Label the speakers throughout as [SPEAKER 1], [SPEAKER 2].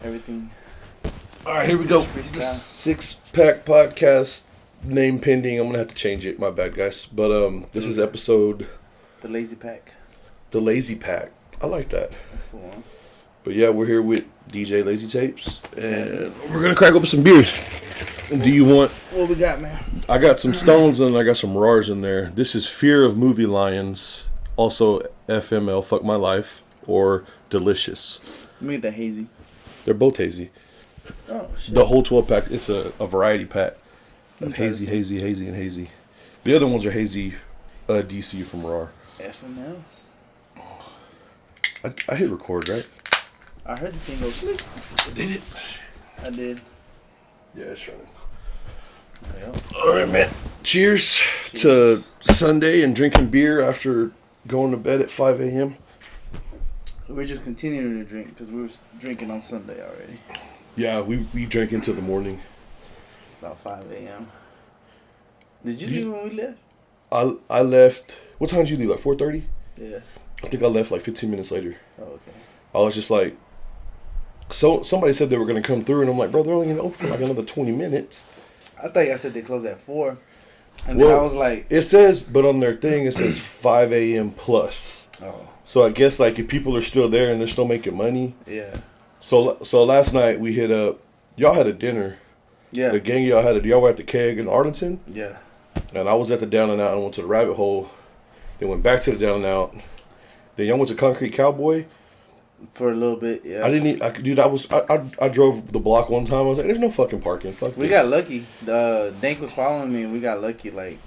[SPEAKER 1] Everything.
[SPEAKER 2] All right, here we go. This Six Pack Podcast, name pending. I'm gonna have to change it. My bad, guys. But this is episode.
[SPEAKER 1] The Lazy Pack.
[SPEAKER 2] The Lazy Pack. I like that.
[SPEAKER 1] That's the one.
[SPEAKER 2] But yeah, we're here with DJ Lazy Tapes, and we're gonna crack open some beers. Do you want?
[SPEAKER 1] What we got, man?
[SPEAKER 2] I got some Stones and I got some Rars in there. This is Fear of Movie Lions, also FML, Fuck My Life, or Delicious.
[SPEAKER 1] Let me get that hazy.
[SPEAKER 2] They're both hazy.
[SPEAKER 1] Oh, shit.
[SPEAKER 2] The whole 12 pack, it's a variety pack of hazy, and hazy. The other ones are hazy DC from RAR.
[SPEAKER 1] FMLs?
[SPEAKER 2] I hit record, right?
[SPEAKER 1] I heard the thing go click.
[SPEAKER 2] Did it?
[SPEAKER 1] I did.
[SPEAKER 2] Yeah, it's running.
[SPEAKER 1] Yeah.
[SPEAKER 2] Alright, man. Cheers to Sunday and drinking beer after going to bed at 5 a.m.
[SPEAKER 1] We're just continuing to drink because we were drinking on Sunday already.
[SPEAKER 2] Yeah, we drank into the morning.
[SPEAKER 1] About 5 a.m. Did you leave when we left?
[SPEAKER 2] I left. What time did you leave? Like 4:30?
[SPEAKER 1] Yeah.
[SPEAKER 2] I think I left like 15 minutes later.
[SPEAKER 1] Oh, okay.
[SPEAKER 2] I was just like, so somebody said they were going to come through, and I'm like, bro, they're only going to open for like another 20 minutes.
[SPEAKER 1] I thought y'all said they closed at 4. And then I was like...
[SPEAKER 2] It says, but on their thing, it says 5 a.m. plus.
[SPEAKER 1] Oh.
[SPEAKER 2] So I guess like if people are still there and they're still making money.
[SPEAKER 1] Yeah.
[SPEAKER 2] So last night we hit up, y'all had a dinner.
[SPEAKER 1] Yeah.
[SPEAKER 2] The gang y'all were at the Keg in Arlington.
[SPEAKER 1] Yeah.
[SPEAKER 2] And I was at the Down and Out and went to the Rabbit Hole. Then went back to the Down and Out. Then y'all went to Concrete Cowboy.
[SPEAKER 1] For a little bit, yeah.
[SPEAKER 2] I drove the block one time. I was like, there's no fucking parking. Fuck
[SPEAKER 1] We
[SPEAKER 2] this.
[SPEAKER 1] got lucky. Dank was following me and we got lucky, like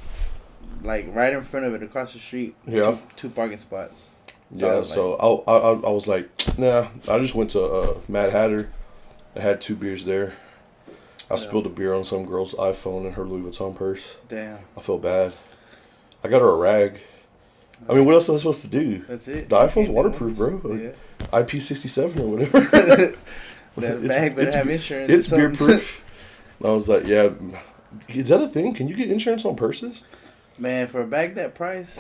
[SPEAKER 1] right in front of it, across the street.
[SPEAKER 2] Yeah.
[SPEAKER 1] Two parking spots.
[SPEAKER 2] So I was like, nah. I just went to Mad Hatter. I had 2 beers there. I spilled a beer on some girl's iPhone and her Louis Vuitton purse.
[SPEAKER 1] Damn.
[SPEAKER 2] I felt bad. I got her a rag. I mean, what else am I supposed to do?
[SPEAKER 1] That's it.
[SPEAKER 2] The iPhone's waterproof, bro.
[SPEAKER 1] Yeah.
[SPEAKER 2] IP67 or whatever.
[SPEAKER 1] That bag better have insurance.
[SPEAKER 2] It's beer proof. And I was like, yeah. Is that a thing? Can you get insurance on purses?
[SPEAKER 1] Man, for a bag that price,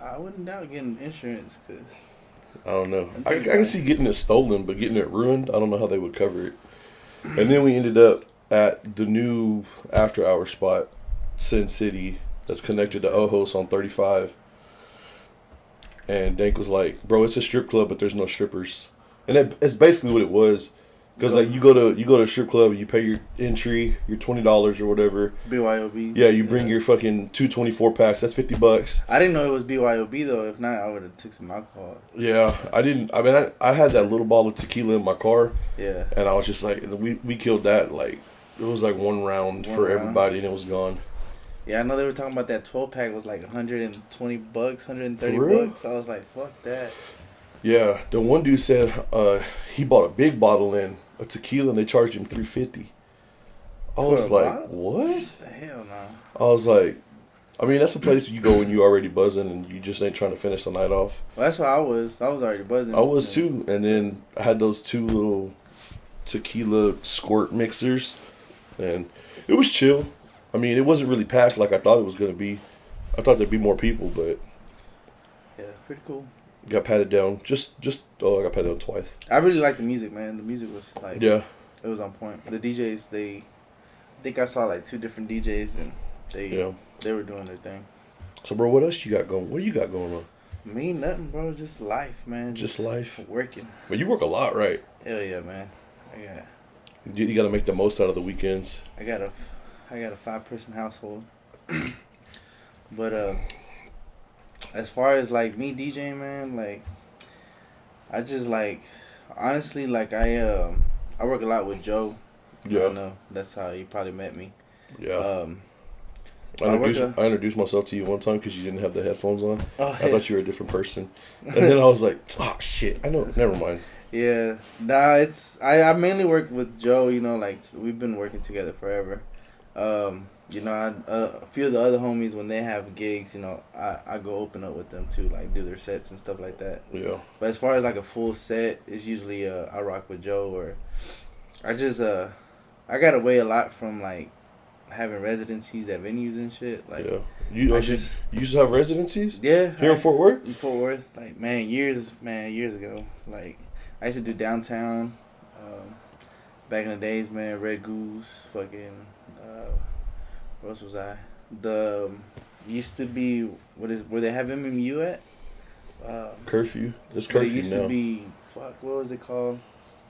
[SPEAKER 1] I wouldn't doubt getting insurance because...
[SPEAKER 2] I don't know. I can see getting it stolen, but getting it ruined, I don't know how they would cover it. And then we ended up at the new after hour spot, Sin City, that's connected to Ojos on 35. And Dank was like, bro, it's a strip club, but there's no strippers. And it's basically what it was. Because like you go to a strip club, you pay your entry, your $20 or whatever.
[SPEAKER 1] BYOB.
[SPEAKER 2] Yeah, you bring your fucking 224 packs. That's $50.
[SPEAKER 1] I didn't know it was BYOB though. If not, I would have took some alcohol.
[SPEAKER 2] Yeah, I didn't. I mean, I had that little bottle of tequila in my car.
[SPEAKER 1] Yeah.
[SPEAKER 2] And I was just like, we killed that. Like it was like one round for everybody, and it was gone.
[SPEAKER 1] Yeah, I know they were talking about that 12-pack was like $120, $130. I was like, fuck that.
[SPEAKER 2] Yeah, the one dude said he bought a big bottle in of tequila and they charged him $350. I was like, bottle? What?
[SPEAKER 1] The hell no.
[SPEAKER 2] I was like, I mean, that's a place you go when you already buzzing and you just ain't trying to finish the night off.
[SPEAKER 1] Well, that's what I was. I was already buzzing.
[SPEAKER 2] I was too, and then I had those 2 little tequila squirt mixers, and it was chill. I mean, it wasn't really packed like I thought it was gonna be. I thought there'd be more people, but
[SPEAKER 1] yeah, pretty cool.
[SPEAKER 2] Got patted down. I got patted down twice.
[SPEAKER 1] I really liked the music, man. The music was like,
[SPEAKER 2] yeah,
[SPEAKER 1] it was on point. The DJs, I think I saw like 2 different DJs, and they were doing their thing.
[SPEAKER 2] So, bro, what else you got going? What do you got going on?
[SPEAKER 1] Me, nothing, bro. Just life, man.
[SPEAKER 2] Just life.
[SPEAKER 1] Working.
[SPEAKER 2] But you work a lot, right?
[SPEAKER 1] Hell yeah, man.
[SPEAKER 2] You got to make the most out of the weekends.
[SPEAKER 1] I got a 5-person household. But as far as like me DJing, man, like I just like honestly like I work a lot with Joe.
[SPEAKER 2] Yeah.
[SPEAKER 1] I know that's how you probably met me.
[SPEAKER 2] Yeah. I introduced myself to you one time because you didn't have the headphones on.
[SPEAKER 1] Oh,
[SPEAKER 2] I thought you were a different person, and then I was like, "Oh shit, I know." Never mind.
[SPEAKER 1] Yeah, nah. I mainly work with Joe. You know, like we've been working together forever. You know, a few of the other homies when they have gigs, you know, I go open up with them too, like do their sets and stuff like that.
[SPEAKER 2] Yeah.
[SPEAKER 1] But as far as like a full set, it's usually I rock with Joe, or I just I got away a lot from like having residencies at venues and shit. Like,
[SPEAKER 2] yeah. You used to have residencies?
[SPEAKER 1] Yeah.
[SPEAKER 2] Here in Fort Worth?
[SPEAKER 1] In Fort Worth. Like, years ago. Like, I used to do downtown, Back in the days, man, Red Goose, fucking. Where else was I? The used to be where they have MMU at?
[SPEAKER 2] Curfew. It's
[SPEAKER 1] But it
[SPEAKER 2] curfew
[SPEAKER 1] used
[SPEAKER 2] now.
[SPEAKER 1] to be what was it called?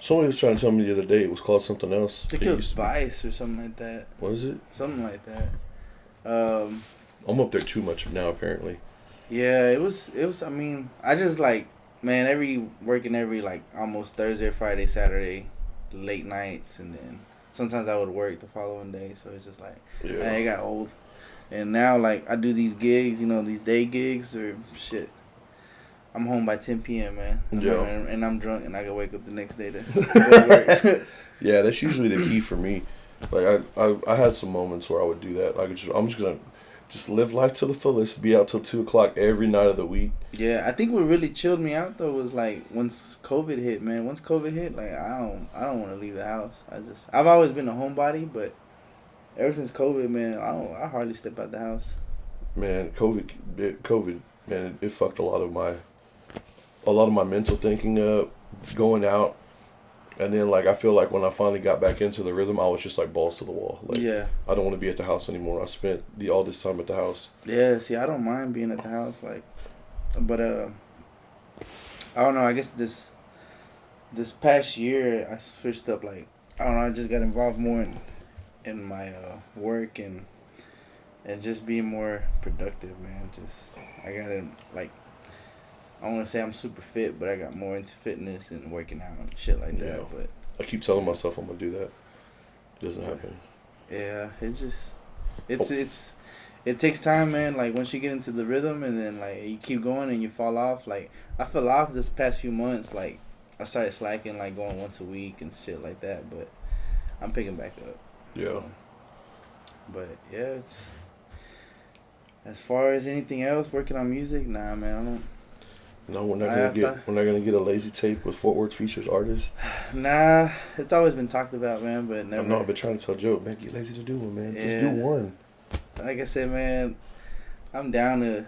[SPEAKER 2] Somebody was trying to tell me the other day it was called something else.
[SPEAKER 1] I think
[SPEAKER 2] It
[SPEAKER 1] it was
[SPEAKER 2] used to be.
[SPEAKER 1] Vice or something like that.
[SPEAKER 2] Was it?
[SPEAKER 1] Something like that. Um,
[SPEAKER 2] I'm up there too much now, apparently.
[SPEAKER 1] yeah, it was. I mean, I just like, man, working every like almost Thursday, Friday, Saturday, late nights, and then sometimes I would work the following day. So it's just like,
[SPEAKER 2] Yeah.
[SPEAKER 1] I got old, and now like I do these gigs, these day gigs or shit. I'm home by 10 p.m., man.
[SPEAKER 2] Yeah.
[SPEAKER 1] And I'm drunk, and I can wake up the next day to go to work.
[SPEAKER 2] Yeah, that's usually the key for me. Like I had some moments where I would do that. I'm just gonna just live life to the fullest. Be out till 2 o'clock every night of the week.
[SPEAKER 1] Yeah, I think what really chilled me out though was like once COVID hit, man. Once COVID hit, like I don't want to leave the house. I've always been a homebody, but ever since COVID, man, I hardly step out the house.
[SPEAKER 2] Man, COVID, man, it fucked a lot of my mental thinking up, going out. And then, like, I feel like when I finally got back into the rhythm, I was just, like, balls to the wall. Like,
[SPEAKER 1] Yeah.
[SPEAKER 2] I don't want to be at the house anymore. I spent all this time at the house.
[SPEAKER 1] Yeah, see, I don't mind being at the house, like, but, I don't know, I guess this past year, I switched up, like, I don't know, I just got involved more in my, work and just being more productive, man. I gotta, like, I don't want to say I'm super fit, but I got more into fitness and working out and shit like that.
[SPEAKER 2] Yeah.
[SPEAKER 1] But
[SPEAKER 2] I keep telling myself I'm going to do that. It doesn't happen.
[SPEAKER 1] yeah, it takes time, man. Like once you get into the rhythm and then like you keep going and you fall off. Like I fell off this past few months. Like I started slacking, like going once a week and shit like that. But I'm picking back up.
[SPEAKER 2] Yeah.
[SPEAKER 1] So, but yeah, it's as far as anything else, working on music. Nah, man, I don't.
[SPEAKER 2] No, we're not gonna get a lazy tape with Fort Worth features artists.
[SPEAKER 1] Nah, it's always been talked about, man, but never.
[SPEAKER 2] I know, I've been trying to tell Joe, man, get lazy to do one, man.
[SPEAKER 1] Yeah.
[SPEAKER 2] Just do one.
[SPEAKER 1] Like I said, man, I'm down to,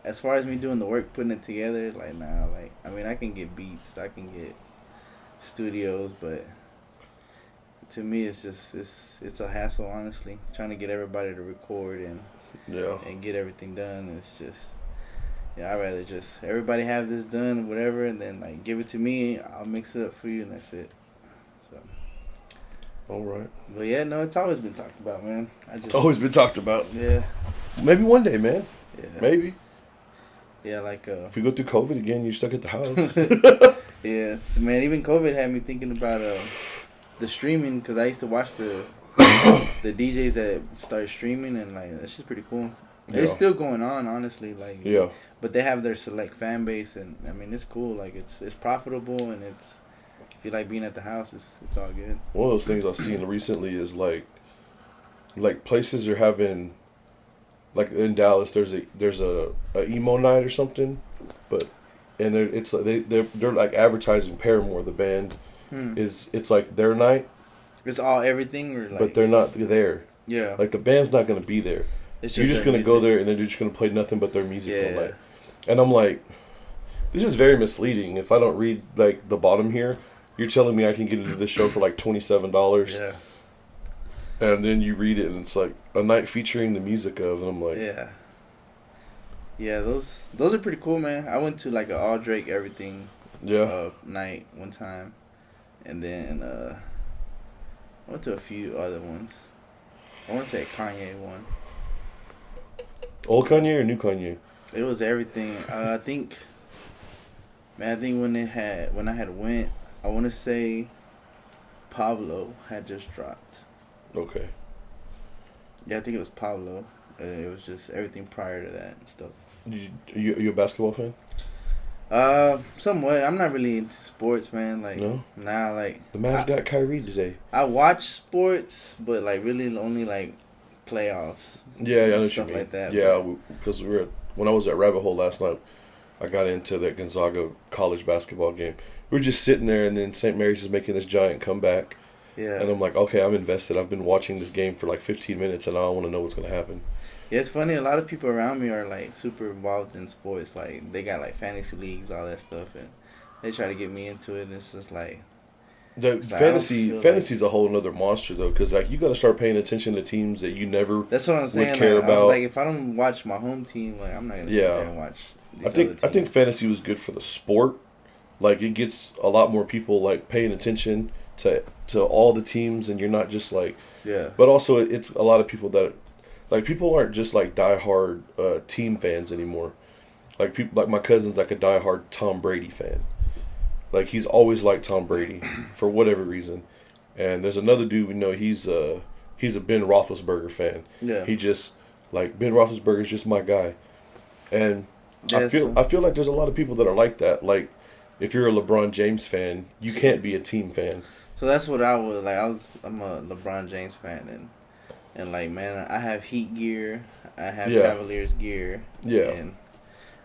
[SPEAKER 1] as far as me doing the work, putting it together, like, nah, like, I mean, I can get beats, I can get studios, but to me, it's just, it's a hassle, honestly, trying to get everybody to record and get everything done. It's just, yeah, I'd rather just everybody have this done, whatever, and then like give it to me. I'll mix it up for you, and that's it. So.
[SPEAKER 2] All right.
[SPEAKER 1] But yeah, no, it's always been talked about, man.
[SPEAKER 2] It's always been talked about.
[SPEAKER 1] Yeah.
[SPEAKER 2] Maybe one day, man.
[SPEAKER 1] Yeah.
[SPEAKER 2] Maybe.
[SPEAKER 1] Yeah, like.
[SPEAKER 2] If we go through COVID again, you're stuck at the house.
[SPEAKER 1] Yeah, so, man. Even COVID had me thinking about the streaming because I used to watch the DJs that started streaming, and like that's just pretty cool. Yeah. It's still going on, honestly. Like.
[SPEAKER 2] Yeah.
[SPEAKER 1] But they have their select fan base, and I mean it's cool. Like it's profitable, and if you like being at the house, it's all good.
[SPEAKER 2] One of those things I've seen recently is like places are having, like in Dallas, there's a emo night or something, and they're like advertising Paramore, the band. It's like their night.
[SPEAKER 1] It's all everything, or like,
[SPEAKER 2] but they're not there.
[SPEAKER 1] Yeah.
[SPEAKER 2] Like the band's not gonna be there. You're just gonna go there and they're just gonna play nothing but their music all night. And I'm like, this is very misleading. If I don't read like the bottom here, you're telling me I can get into this show for like $27.
[SPEAKER 1] Yeah.
[SPEAKER 2] And then you read it and it's like a night featuring the music of, and I'm like,
[SPEAKER 1] yeah. Yeah, those are pretty cool, man. I went to like an all Drake everything night one time, and then I went to a few other ones. I want to say a Kanye one.
[SPEAKER 2] Old Kanye or new Kanye?
[SPEAKER 1] It was everything. I think when I had went, I want to say Pablo had just dropped.
[SPEAKER 2] Okay.
[SPEAKER 1] Yeah, I think it was Pablo. It was just everything prior to that and stuff.
[SPEAKER 2] You a basketball fan?
[SPEAKER 1] Somewhat. I'm not really into sports, man. Like,
[SPEAKER 2] no?
[SPEAKER 1] Nah, like.
[SPEAKER 2] The Mavs got Kyrie today.
[SPEAKER 1] I watch sports, but like really only like playoffs.
[SPEAKER 2] Yeah, I know what you
[SPEAKER 1] stuff
[SPEAKER 2] mean.
[SPEAKER 1] Like that.
[SPEAKER 2] Yeah, because when I was at Rabbit Hole last night, I got into that Gonzaga college basketball game. We were just sitting there, and then St. Mary's is making this giant comeback.
[SPEAKER 1] Yeah.
[SPEAKER 2] And I'm like, okay, I'm invested. I've been watching this game for like 15 minutes, and I want to know what's going to happen.
[SPEAKER 1] Yeah, it's funny. A lot of people around me are like super involved in sports. Like they got like fantasy leagues, all that stuff, and they try to get me into it. And it's just like,
[SPEAKER 2] The fantasy's a whole nother monster though, because like you got to start paying attention to teams that you never.
[SPEAKER 1] That's what I'm saying.
[SPEAKER 2] Would care
[SPEAKER 1] like,
[SPEAKER 2] about.
[SPEAKER 1] I was like, if I don't watch my home team, like I'm not gonna sit there and watch.
[SPEAKER 2] I think fantasy was good for the sport. Like it gets a lot more people like paying attention to all the teams, and you're not just like.
[SPEAKER 1] Yeah.
[SPEAKER 2] But also, it's a lot of people that, like people aren't just like diehard team fans anymore. Like people, like my cousin's like a diehard Tom Brady fan. Like he's always liked Tom Brady for whatever reason, and there's another dude we know. He's a Ben Roethlisberger fan.
[SPEAKER 1] Yeah.
[SPEAKER 2] He just like Ben Roethlisberger's just my guy, and I feel like there's a lot of people that are like that. Like if you're a LeBron James fan, you can't be a team fan.
[SPEAKER 1] So that's what I was like. I'm a LeBron James fan, and like man, I have Heat gear, I have Cavaliers gear, and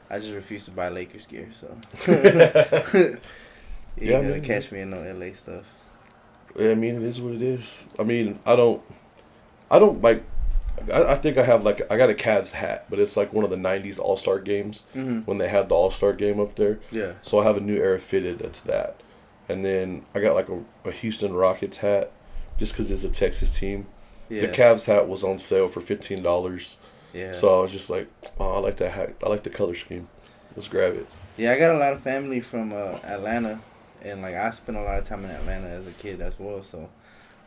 [SPEAKER 1] I just refuse to buy Lakers gear. So. You ain't gonna catch me in no LA stuff.
[SPEAKER 2] I mean, it is what it is. I mean, I don't like. I think I have like I got a Cavs hat, but it's like one of the '90s All-Star games when they had the All-Star game up there.
[SPEAKER 1] Yeah.
[SPEAKER 2] So I have a New Era fitted. That's that, and then I got like a Houston Rockets hat, just because it's a Texas team. Yeah. The Cavs hat was on sale for $15.
[SPEAKER 1] Yeah.
[SPEAKER 2] So I was just like, oh, I like that hat. I like the color scheme. Let's grab it.
[SPEAKER 1] Yeah, I got a lot of family from Atlanta. And, like, I spent a lot of time in Atlanta as a kid as well. So,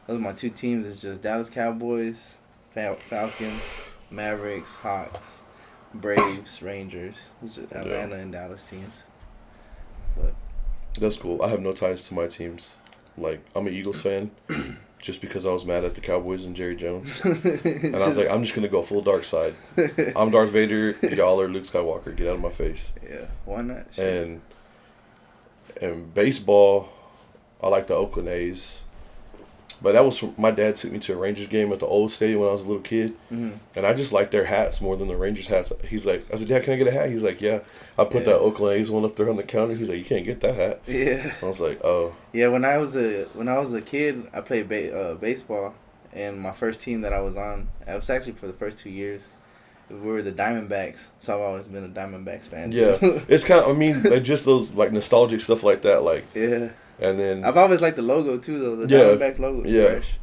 [SPEAKER 1] those are my two teams. It's just Dallas Cowboys, Falcons, Mavericks, Hawks, Braves, Rangers. It's just Atlanta and Dallas teams. But
[SPEAKER 2] that's cool. I have no ties to my teams. Like, I'm an Eagles fan just because I was mad at the Cowboys and Jerry Jones. And I was like, I'm just going to go full dark side. I'm Darth Vader. Y'all are Luke Skywalker. Get out of my face.
[SPEAKER 1] Yeah, why not? Sure.
[SPEAKER 2] And baseball, I like the Oakland A's. But that was my dad took me to a Rangers game at the old stadium when I was a little kid. Mm-hmm. And I just like their hats more than the Rangers hats. He's like, I said, Dad, can I get a hat? He's like, yeah. I put that Oakland A's one up there on the counter. He's like, you can't get that hat.
[SPEAKER 1] Yeah.
[SPEAKER 2] I was like, oh.
[SPEAKER 1] Yeah, when I was a kid, I played baseball. And my first team that I was on, it was actually for the first 2 years. We were the Diamondbacks, so I've always been a Diamondbacks fan.
[SPEAKER 2] Yeah, it's kind of. I mean, like, just those like nostalgic stuff like that, like.
[SPEAKER 1] Yeah.
[SPEAKER 2] And then
[SPEAKER 1] I've always liked the logo too, though. The Diamondback logo is fresh.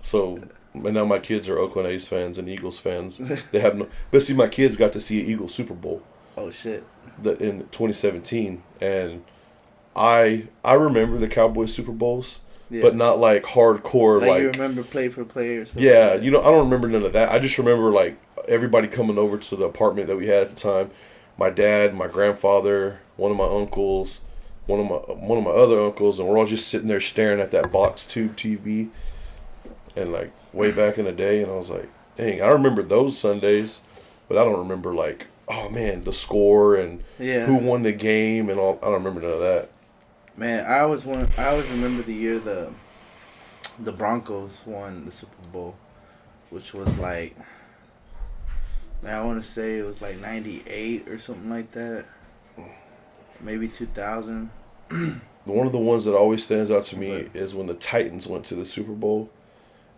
[SPEAKER 1] So, and now my kids are Oakland A's fans and Eagles fans. They have no, but see, my kids got to see an Eagles Super Bowl. Oh shit!
[SPEAKER 2] In 2017, and I remember the Cowboys Super Bowls. Yeah. But not like hardcore. Like
[SPEAKER 1] you remember play for play or something.
[SPEAKER 2] Yeah, like I don't remember none of that. I just remember like everybody coming over to the apartment that we had at the time. My dad, my grandfather, one of my uncles, one of my other uncles, and we're all just sitting there staring at that box tube TV. And like way back in the day, and I was like, dang, I remember those Sundays, but I don't remember like, oh man, the score and who won the game and all. I don't remember none of that.
[SPEAKER 1] Man, I always remember the year the Broncos won the Super Bowl, which was like, man, I want to say it was like 98 or something like that, maybe 2000.
[SPEAKER 2] One of the ones that always stands out to me is when the Titans went to the Super Bowl,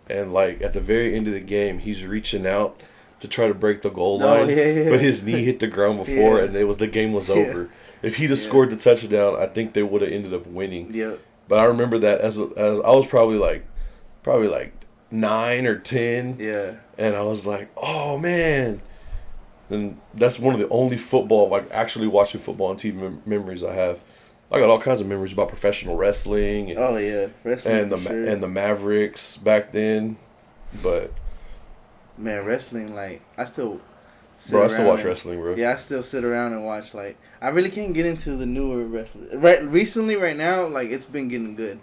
[SPEAKER 2] and like at the very end of the game, he's reaching out to try to break the goal line, but his knee hit the ground before, and the game was over. If he'd have scored the touchdown, I think they would have ended up winning.
[SPEAKER 1] Yeah.
[SPEAKER 2] But I remember that as I was probably like 9 or 10.
[SPEAKER 1] Yeah.
[SPEAKER 2] And I was like, oh man. And that's one of the only football, like actually watching football on TV memories I have. I got all kinds of memories about professional wrestling. And,
[SPEAKER 1] wrestling
[SPEAKER 2] and the Mavericks back then. But
[SPEAKER 1] man, wrestling, like I still
[SPEAKER 2] watch wrestling, bro.
[SPEAKER 1] Yeah, I still sit around and watch. Like, I really can't get into the newer wrestling. Recently, right now, like, it's been getting good.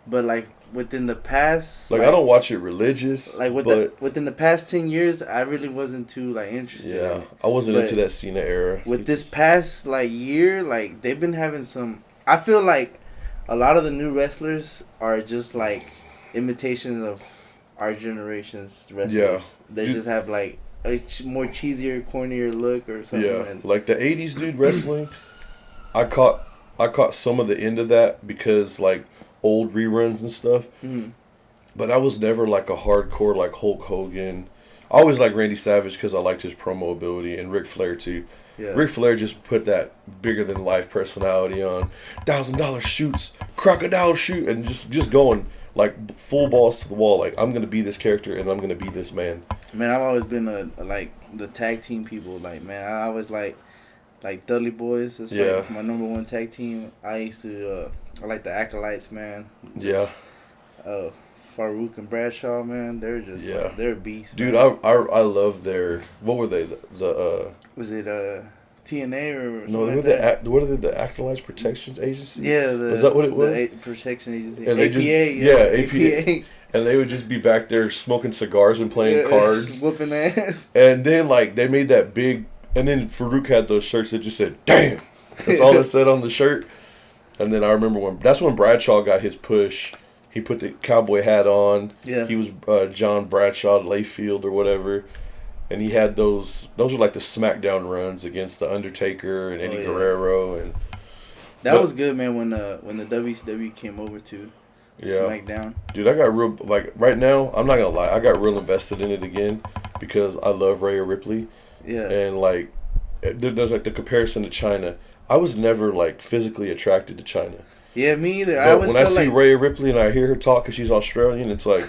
[SPEAKER 1] But, like, within the past...
[SPEAKER 2] Like I don't watch it religious,
[SPEAKER 1] like, within the past 10 years, I really wasn't too, like, interested in it.
[SPEAKER 2] I wasn't into that Cena era.
[SPEAKER 1] With this past, like, year, like, they've been having some... I feel like a lot of the new wrestlers are just, like, imitations of our generation's wrestlers. Yeah. They just have, like... a more cheesier, cornier look or something.
[SPEAKER 2] Yeah, like the 80s dude wrestling, I caught some of the end of that because like old reruns and stuff. Mm-hmm. But I was never like a hardcore like Hulk Hogan I always liked Randy Savage because I liked his promo ability, and Ric Flair too.
[SPEAKER 1] Yeah.
[SPEAKER 2] Ric Flair just put that bigger than life personality on. $1,000 shoots, crocodile shoot, and just going like full balls to the wall. Like, I'm gonna be this character and I'm gonna be this man.
[SPEAKER 1] Man, I've always been like the tag team people. Like, man, I always like Dudley Boys. It's like my number one tag team. I used to I like the Acolytes, man.
[SPEAKER 2] Yeah.
[SPEAKER 1] Farouk and Bradshaw, man, they're just they're beasts.
[SPEAKER 2] Dude,
[SPEAKER 1] man.
[SPEAKER 2] I love their, what were they?
[SPEAKER 1] Was it TNA or
[SPEAKER 2] no? They were what are they? The Acolytes Protections Agency.
[SPEAKER 1] Yeah,
[SPEAKER 2] was that what it was?
[SPEAKER 1] The Protection Agency.
[SPEAKER 2] And
[SPEAKER 1] APA.
[SPEAKER 2] APA. And they would just be back there smoking cigars and playing cards,
[SPEAKER 1] whooping ass.
[SPEAKER 2] And then like they made that big, and then Farouk had those shirts that just said "Damn." That's all it said on the shirt. And then I remember that's when Bradshaw got his push. He put the cowboy hat on. Yeah. He was John Bradshaw Layfield or whatever. And he had those were like the SmackDown runs against The Undertaker and Eddie Guerrero. And
[SPEAKER 1] that was good, man, when the WCW came over to SmackDown.
[SPEAKER 2] Dude, I got real, like, right now, I'm not going to lie, I got real invested in it again because I love Rhea Ripley. Yeah. And, like, there's, like, the comparison to China. I was never, like, physically attracted to China.
[SPEAKER 1] Yeah, me either.
[SPEAKER 2] But when I see Rhea Ripley and I hear her talk because she's Australian, it's like,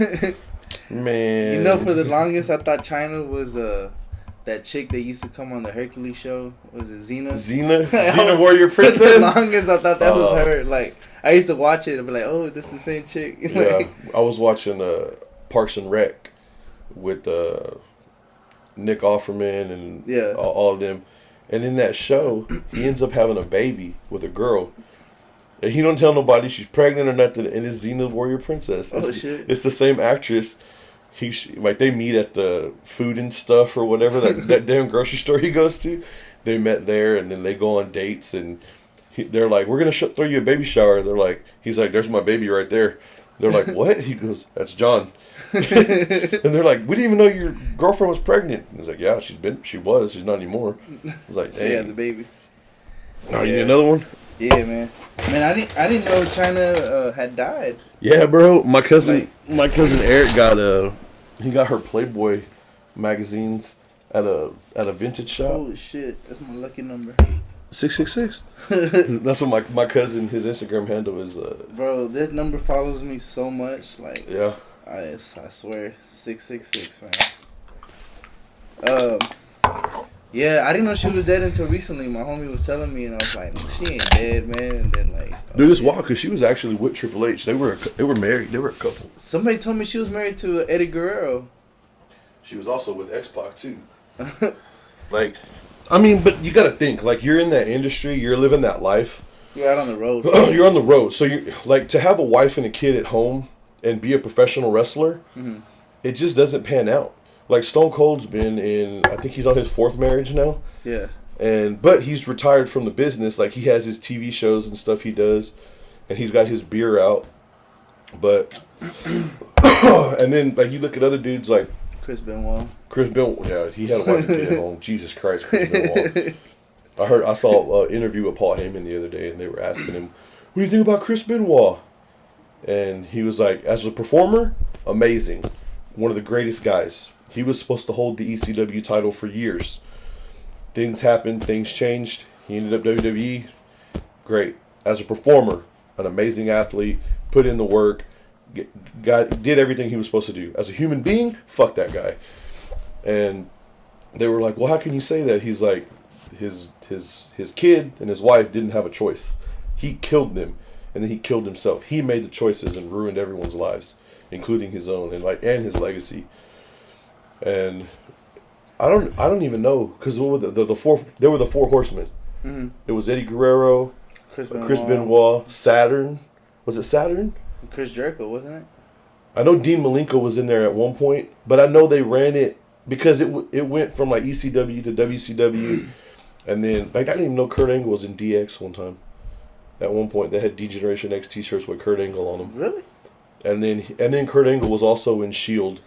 [SPEAKER 2] man.
[SPEAKER 1] You know, for the longest, I thought China was that chick that used to come on the Hercules show. Was it Xena?
[SPEAKER 2] Xena Warrior Princess?
[SPEAKER 1] For the longest, I thought that was her. Like, I used to watch it and be like, oh, this is the same chick.
[SPEAKER 2] Yeah, I was watching Parks and Rec with Nick Offerman and all of them. And in that show, he ends up having a baby with a girl. And he don't tell nobody she's pregnant or nothing, and it's Xena Warrior Princess.
[SPEAKER 1] Shit.
[SPEAKER 2] It's the same actress. Like, they meet at the food and stuff or whatever, that damn grocery store he goes to. They met there, and then they go on dates, and they're like, we're going to throw you a baby shower. He's like, there's my baby right there. They're like, what? He goes, that's John. And they're like, we didn't even know your girlfriend was pregnant. He's like, yeah, she's not anymore. I was like,
[SPEAKER 1] she had the baby.
[SPEAKER 2] Oh, you need another one?
[SPEAKER 1] Yeah, man. Man, I didn't know China had died.
[SPEAKER 2] Yeah, bro. My cousin Eric got her Playboy magazines at a vintage shop.
[SPEAKER 1] Holy shit, that's my lucky number.
[SPEAKER 2] 666. That's what my cousin, his Instagram handle is.
[SPEAKER 1] Bro, that number follows me so much. Like,
[SPEAKER 2] yeah,
[SPEAKER 1] I swear, 666, man. Yeah, I didn't know she was dead until recently. My homie was telling me, and I was like, she ain't dead, man. And then, like,
[SPEAKER 2] dude, it's wild because she was actually with Triple H. They were married. They were a couple.
[SPEAKER 1] Somebody told me she was married to Eddie Guerrero.
[SPEAKER 2] She was also with X-Pac too. Like, I mean, but you got to think, like, you're in that industry, you're living that life.
[SPEAKER 1] You're out on the road.
[SPEAKER 2] You're on the road, so you like to have a wife and a kid at home and be a professional wrestler. Mm-hmm. It just doesn't pan out. Like, Stone Cold's been in, I think he's on his 4th marriage now. Yeah. But he's retired from the business. Like, he has his TV shows and stuff he does. And he's got his beer out. But, and then, like, you look at other dudes like
[SPEAKER 1] Chris Benoit,
[SPEAKER 2] yeah, he had a wife and kid at home. Jesus Christ, Chris Benoit. I saw an interview with Paul Heyman the other day, and they were asking him, what do you think about Chris Benoit? And he was like, as a performer, amazing. One of the greatest guys. He was supposed to hold the ECW title for years. Things happened. Things changed. He ended up WWE. Great. As a performer, an amazing athlete, put in the work, did everything he was supposed to do. As a human being, fuck that guy. And they were like, well, how can you say that? He's like, his kid and his wife didn't have a choice. He killed them, and then he killed himself. He made the choices and ruined everyone's lives, including his own and his legacy. And I don't even know, because what were the four? There were the 4 horsemen. Mm-hmm. It was Eddie Guerrero, Chris Benoit, Saturn. Was it Saturn?
[SPEAKER 1] Chris Jericho, wasn't it?
[SPEAKER 2] I know Dean Malenko was in there at one point, but I know they ran it because it went from like ECW to WCW, and then like I didn't even know Kurt Angle was in DX one time. At one point, they had D-Generation X T-shirts with Kurt Angle on them.
[SPEAKER 1] Really?
[SPEAKER 2] And then Kurt Angle was also in Shield.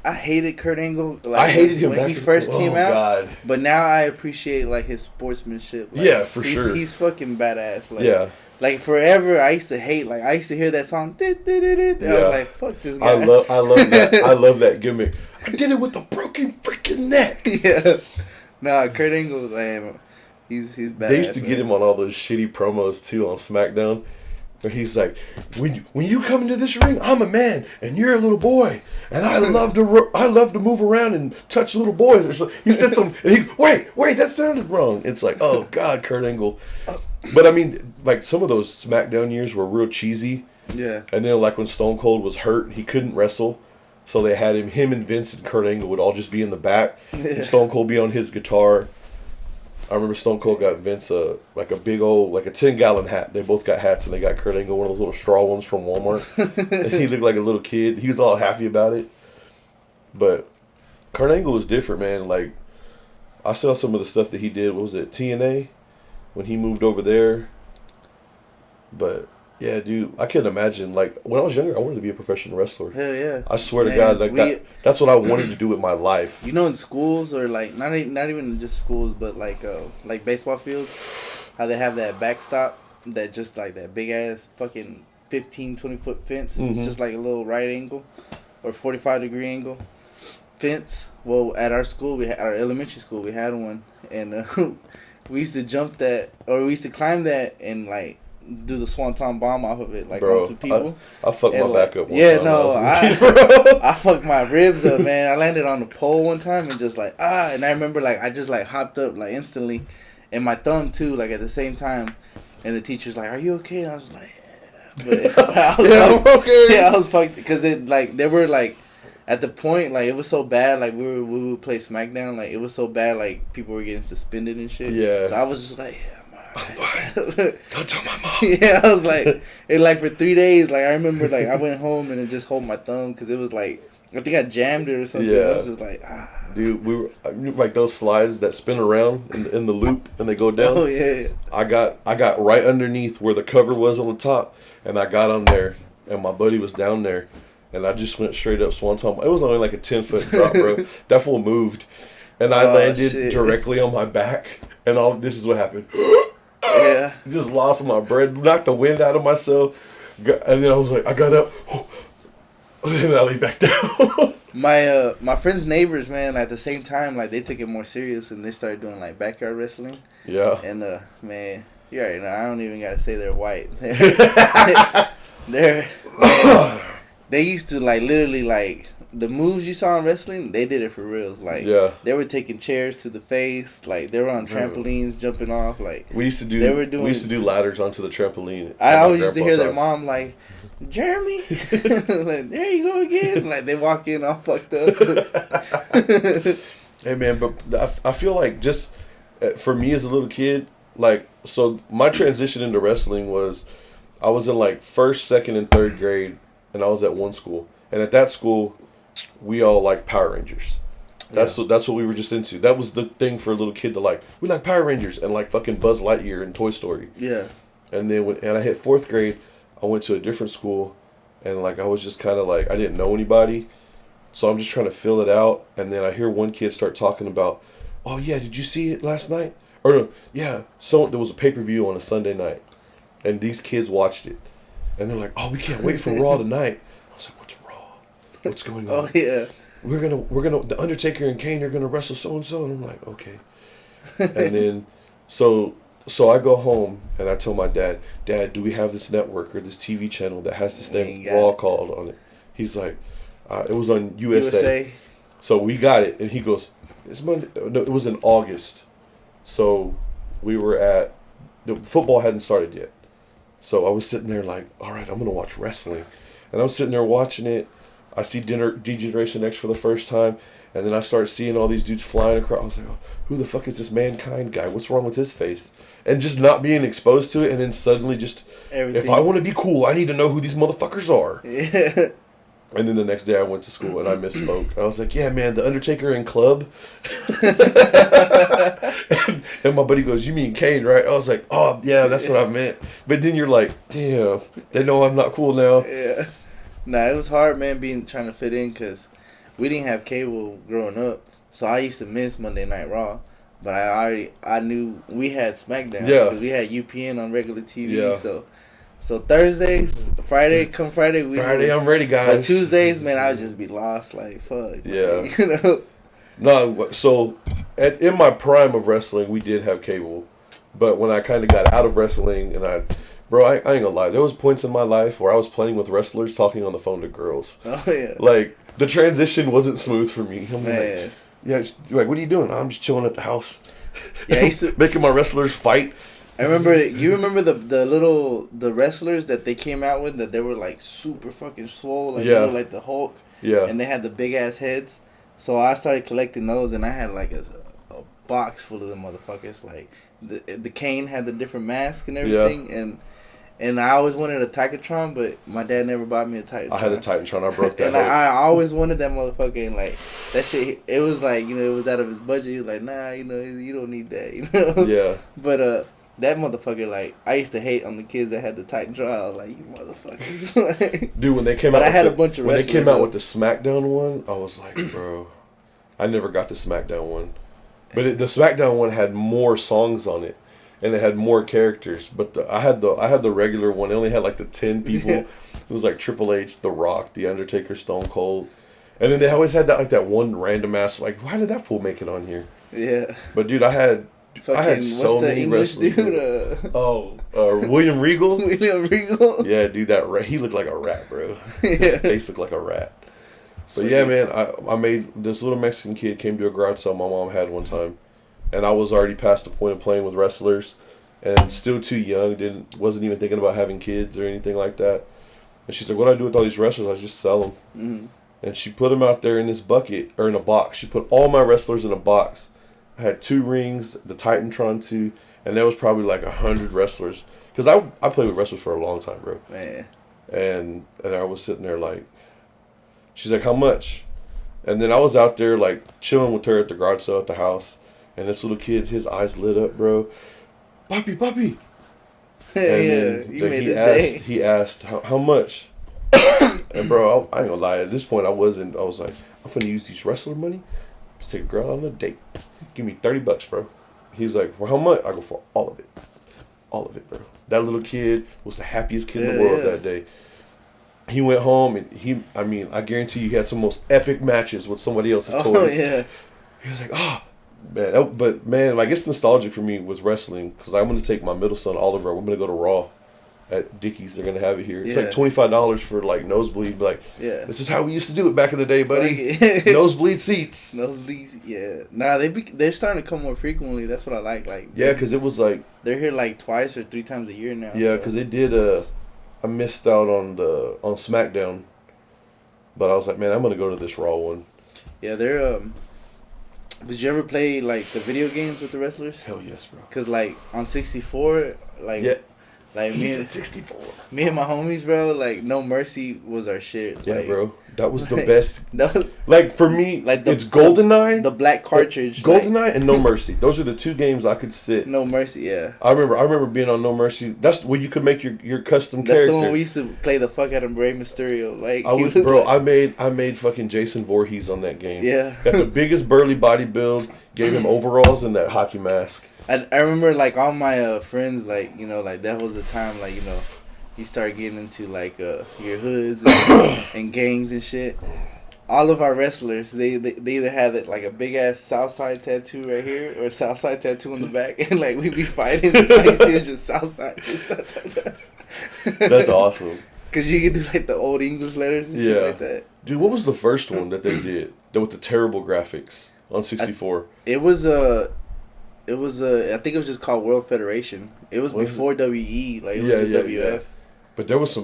[SPEAKER 1] I hated Kurt Angle. Like,
[SPEAKER 2] I hated him
[SPEAKER 1] when he first came out.
[SPEAKER 2] God.
[SPEAKER 1] But now I appreciate like his sportsmanship. Like,
[SPEAKER 2] yeah, for sure.
[SPEAKER 1] He's fucking badass. Like,
[SPEAKER 2] yeah.
[SPEAKER 1] Like forever, I used to hate. Like I used to hear that song. I was like, "Fuck this guy."
[SPEAKER 2] I love that. I love that gimmick. I did it with a broken freaking neck.
[SPEAKER 1] Yeah. Nah, Kurt Angle, man, he's badass.
[SPEAKER 2] They used to get him on all those shitty promos too on SmackDown. Where he's like, when you come into this ring, I'm a man and you're a little boy, and I love to move around and touch little boys. Or something. He said something. And he wait, that sounded wrong. It's like, oh God, Kurt Angle. But I mean, like some of those SmackDown years were real cheesy.
[SPEAKER 1] Yeah. And
[SPEAKER 2] then like when Stone Cold was hurt, he couldn't wrestle, so they had him and Vince and Kurt Angle would all just be in the back. Yeah. And Stone Cold be on his guitar. I remember Stone Cold got Vince like a big old, like a 10-gallon hat. They both got hats, and they got Kurt Angle one of those little straw ones from Walmart. And he looked like a little kid. He was all happy about it. But Kurt Angle was different, man. Like, I saw some of the stuff that he did. What was it, TNA? When he moved over there. But, yeah, dude, I can't imagine. Like, when I was younger, I wanted to be a professional wrestler.
[SPEAKER 1] Hell yeah.
[SPEAKER 2] I swear to God, like that's what I wanted to do with my life.
[SPEAKER 1] You know, in schools, or like, not even just schools, but like baseball fields, how they have that backstop, that just like that big ass fucking 15, 20 foot fence. Mm-hmm. It's just like a little right angle or 45-degree angle fence. Well, at our school, our elementary school, we had one, and we used to jump that, or we used to climb that, and like do the swanton bomb off of it, like, bro, onto people.
[SPEAKER 2] I fucked my back up one time.
[SPEAKER 1] I fucked my ribs up, man. I landed on the pole one time and just like, and I remember like I just like hopped up like instantly, and my thumb too, like at the same time, and the teacher's like, "Are you okay?" And I was like, yeah. But I was I'm okay. Yeah, I was fucked, because it like they were like at the point, like it was so bad, like we would play SmackDown, like it was so bad, like people were getting suspended and shit. Yeah. So I was just like, yeah, I'm fine. Don't tell my mom. Yeah, I was like, and like for 3 days, like I remember, like I went home and it just hold my thumb, because it was like, I think I jammed it or something. Yeah. I was just like,
[SPEAKER 2] Dude, we were like those slides that spin around in the loop and they go down.
[SPEAKER 1] Oh yeah.
[SPEAKER 2] I got right underneath where the cover was on the top, and I got on there, and my buddy was down there, and I just went straight up swanton. It was only like a 10-foot drop, bro. That fool moved, and I landed directly on my back, and this is what happened.
[SPEAKER 1] Yeah.
[SPEAKER 2] Just lost my breath, knocked the wind out of myself, and then I was like, I got up, and then I lay back down.
[SPEAKER 1] My friends' neighbors, man, at the same time, like they took it more serious, and they started doing like backyard wrestling.
[SPEAKER 2] Yeah.
[SPEAKER 1] And man, you already know, I don't even gotta say they're white. They used to like literally like the moves you saw in wrestling, they did it for reals. Like, yeah, they were taking chairs to the face. Like, they were on trampolines, jumping off. Like,
[SPEAKER 2] we used to do ladders onto the trampoline.
[SPEAKER 1] I always used to hear their mom like, "Jeremy," like, "There you go again." Like, they walk in all fucked up.
[SPEAKER 2] Hey man, but I feel like just for me as a little kid, like, so my transition into wrestling was, I was in like 1st, 2nd, and 3rd grade, and I was at one school, and at that school, we all like Power Rangers. That's what we were just into. That was the thing for a little kid to like. We like Power Rangers and like fucking Buzz Lightyear and Toy Story.
[SPEAKER 1] Yeah.
[SPEAKER 2] And then when I hit 4th grade, I went to a different school, and like I was just kind of like, I didn't know anybody, so I'm just trying to fill it out. And then I hear one kid start talking about, "Oh yeah, did you see it last night?" Or no, yeah, so there was a pay-per-view on a Sunday night, and these kids watched it, and they're like, "Oh, we can't wait for Raw tonight." I was like, "What's Raw? What's going on?"
[SPEAKER 1] Oh yeah.
[SPEAKER 2] We're gonna the Undertaker and Kane are gonna wrestle so and so, and I'm like, okay. And then so I go home and I tell my dad, "Dad, do we have this network or this TV channel that has this thing Raw called on it?" He's like, "It was on USA." So we got it, and he goes, "It's Monday." No, it was in August. So we were the football hadn't started yet. So I was sitting there like, all right, I'm gonna watch wrestling, and I'm sitting there watching it. I see D-Generation X for the first time, and then I start seeing all these dudes flying across. I was like, oh, who the fuck is this Mankind guy? What's wrong with his face? And just not being exposed to it, and then suddenly just, if I want to be cool, I need to know who these motherfuckers are.
[SPEAKER 1] Yeah.
[SPEAKER 2] And then the next day I went to school and I misspoke. I was like, yeah, man, the Undertaker and Club. and my buddy goes, "You mean Kane, right?" I was like, "Oh, yeah, that's what I meant." But then you're like, damn, they know I'm not cool now.
[SPEAKER 1] Yeah. Nah, it was hard, man, trying to fit in, because we didn't have cable growing up. So I used to miss Monday Night Raw. But I knew we had SmackDown. Yeah. Because we had UPN on regular TV. Yeah. So Thursdays, Friday,
[SPEAKER 2] I'm ready, guys.
[SPEAKER 1] But Tuesdays, man, I would just be lost. Like, fuck.
[SPEAKER 2] Yeah.
[SPEAKER 1] Like, you know?
[SPEAKER 2] No, so in my prime of wrestling, we did have cable. But when I kind of got out of wrestling, and I ain't gonna lie, there was points in my life where I was playing with wrestlers talking on the phone to girls.
[SPEAKER 1] Oh, yeah.
[SPEAKER 2] Like, the transition wasn't smooth for me. I'm
[SPEAKER 1] Man.
[SPEAKER 2] like, yeah, like, what are you doing? I'm just chilling at the house.
[SPEAKER 1] Yeah, I used to...
[SPEAKER 2] Making my wrestlers fight.
[SPEAKER 1] I remember, you remember the wrestlers that they came out with, that they were, like, super fucking swole, like, they were like the Hulk, and they had the big-ass heads, so I started collecting those, and I had, like, a box full of them motherfuckers, like, the Kane had the different mask and everything, and I always wanted a Titantron, but my dad never bought me a Titantron.
[SPEAKER 2] I had a Titantron, I broke that.
[SPEAKER 1] And I always wanted that motherfucker, and like that shit, it was like, you know, it was out of his budget. He was like, nah, you know, you don't need that, you know.
[SPEAKER 2] Yeah.
[SPEAKER 1] But that motherfucker, like, I used to hate on the kids that had the Titantron. I was like, you motherfuckers. Like,
[SPEAKER 2] dude, when they came out,
[SPEAKER 1] I had a bunch of
[SPEAKER 2] when
[SPEAKER 1] wrestlers,
[SPEAKER 2] they came out with the SmackDown one, I was like, bro, I never got the SmackDown one, but the SmackDown one had more songs on it. And it had more characters, but I had the regular one. It only had like the 10 people. It was like Triple H, The Rock, The Undertaker, Stone Cold, and then they always had that one random ass. Like, why did that fool make it on here?
[SPEAKER 1] Yeah.
[SPEAKER 2] But dude, I had so many
[SPEAKER 1] English
[SPEAKER 2] wrestlers.
[SPEAKER 1] Dude?
[SPEAKER 2] William Regal.
[SPEAKER 1] William Regal.
[SPEAKER 2] Yeah, dude, he looked like a rat, bro. His face looked like a rat. But yeah, man, I made this little Mexican kid came to a garage sale my mom had one time. And I was already past the point of playing with wrestlers, and still too young. Wasn't even thinking about having kids or anything like that. And she's like, "What do I do with all these wrestlers? I just sell them." Mm-hmm. And she put them out there in this bucket or in a box. She put all my wrestlers in a box. I had 2 rings, the Titantron 2, and there was probably like 100 wrestlers. Because I played with wrestlers for a long time, bro.
[SPEAKER 1] Man.
[SPEAKER 2] And I was sitting there like, she's like, "How much?" And then I was out there like chilling with her at the garage sale at the house. And this little kid, his eyes lit up, bro. Papi.
[SPEAKER 1] Yeah, you made this day.
[SPEAKER 2] He asked, how much? And bro, I ain't gonna lie. At this point, I was like, I'm gonna use these wrestler money to take a girl on a date. Give me $30, bro. He's like, for how much? I go, for all of it. All of it, bro. That little kid was the happiest kid in the world that day. He went home and I guarantee you he had some most epic matches with somebody else's toys.
[SPEAKER 1] Yeah.
[SPEAKER 2] He was like, man, but man, I guess nostalgic for me was wrestling, because I'm going to take my middle son Oliver. We're going to go to Raw at Dickies. They're going to have it here. It's like $25 for like nosebleed. Like, this is how we used to do it back in the day, buddy. Nosebleed seats.
[SPEAKER 1] Nosebleeds, yeah. Nah, they're starting to come more frequently. That's what I like. Like,
[SPEAKER 2] yeah, because it was like
[SPEAKER 1] they're here like twice or 3 times a year now.
[SPEAKER 2] Yeah, because they did. I missed out on SmackDown, but I was like, man, I'm going to go to this Raw one.
[SPEAKER 1] Yeah, they're Did you ever play like the video games with the wrestlers?
[SPEAKER 2] Hell yes, bro.
[SPEAKER 1] Cause like on 64, like like
[SPEAKER 2] me and 64.
[SPEAKER 1] Me and my homies, bro. Like No Mercy was our shit.
[SPEAKER 2] Yeah,
[SPEAKER 1] like,
[SPEAKER 2] bro. That was the best.
[SPEAKER 1] That was,
[SPEAKER 2] like for me, like it's GoldenEye,
[SPEAKER 1] the black cartridge,
[SPEAKER 2] GoldenEye, and No Mercy. Those are the 2 games I could sit.
[SPEAKER 1] No Mercy, yeah.
[SPEAKER 2] I remember being on No Mercy. That's where you could make your custom character.
[SPEAKER 1] That's the one we used to play the fuck out of Rey Mysterio. Like
[SPEAKER 2] I made fucking Jason Voorhees on that game.
[SPEAKER 1] Yeah.
[SPEAKER 2] Got the biggest burly body build. Gave him overalls and that hockey mask.
[SPEAKER 1] I remember like all my friends, like, you know, like that was the time, like, you know, you start getting into like your hoods and gangs and shit. All of our wrestlers, they either had it like a big ass Southside tattoo right here or Southside tattoo on the back, and like we be fighting. And you see it's just Southside, just
[SPEAKER 2] That's awesome.
[SPEAKER 1] Cause you can do like the old English letters and shit like that.
[SPEAKER 2] Dude, what was the first one that they did? With the terrible graphics on 64.
[SPEAKER 1] It was I think it was just called World Federation. It was before WE, like it was just WF. Yeah.
[SPEAKER 2] But there was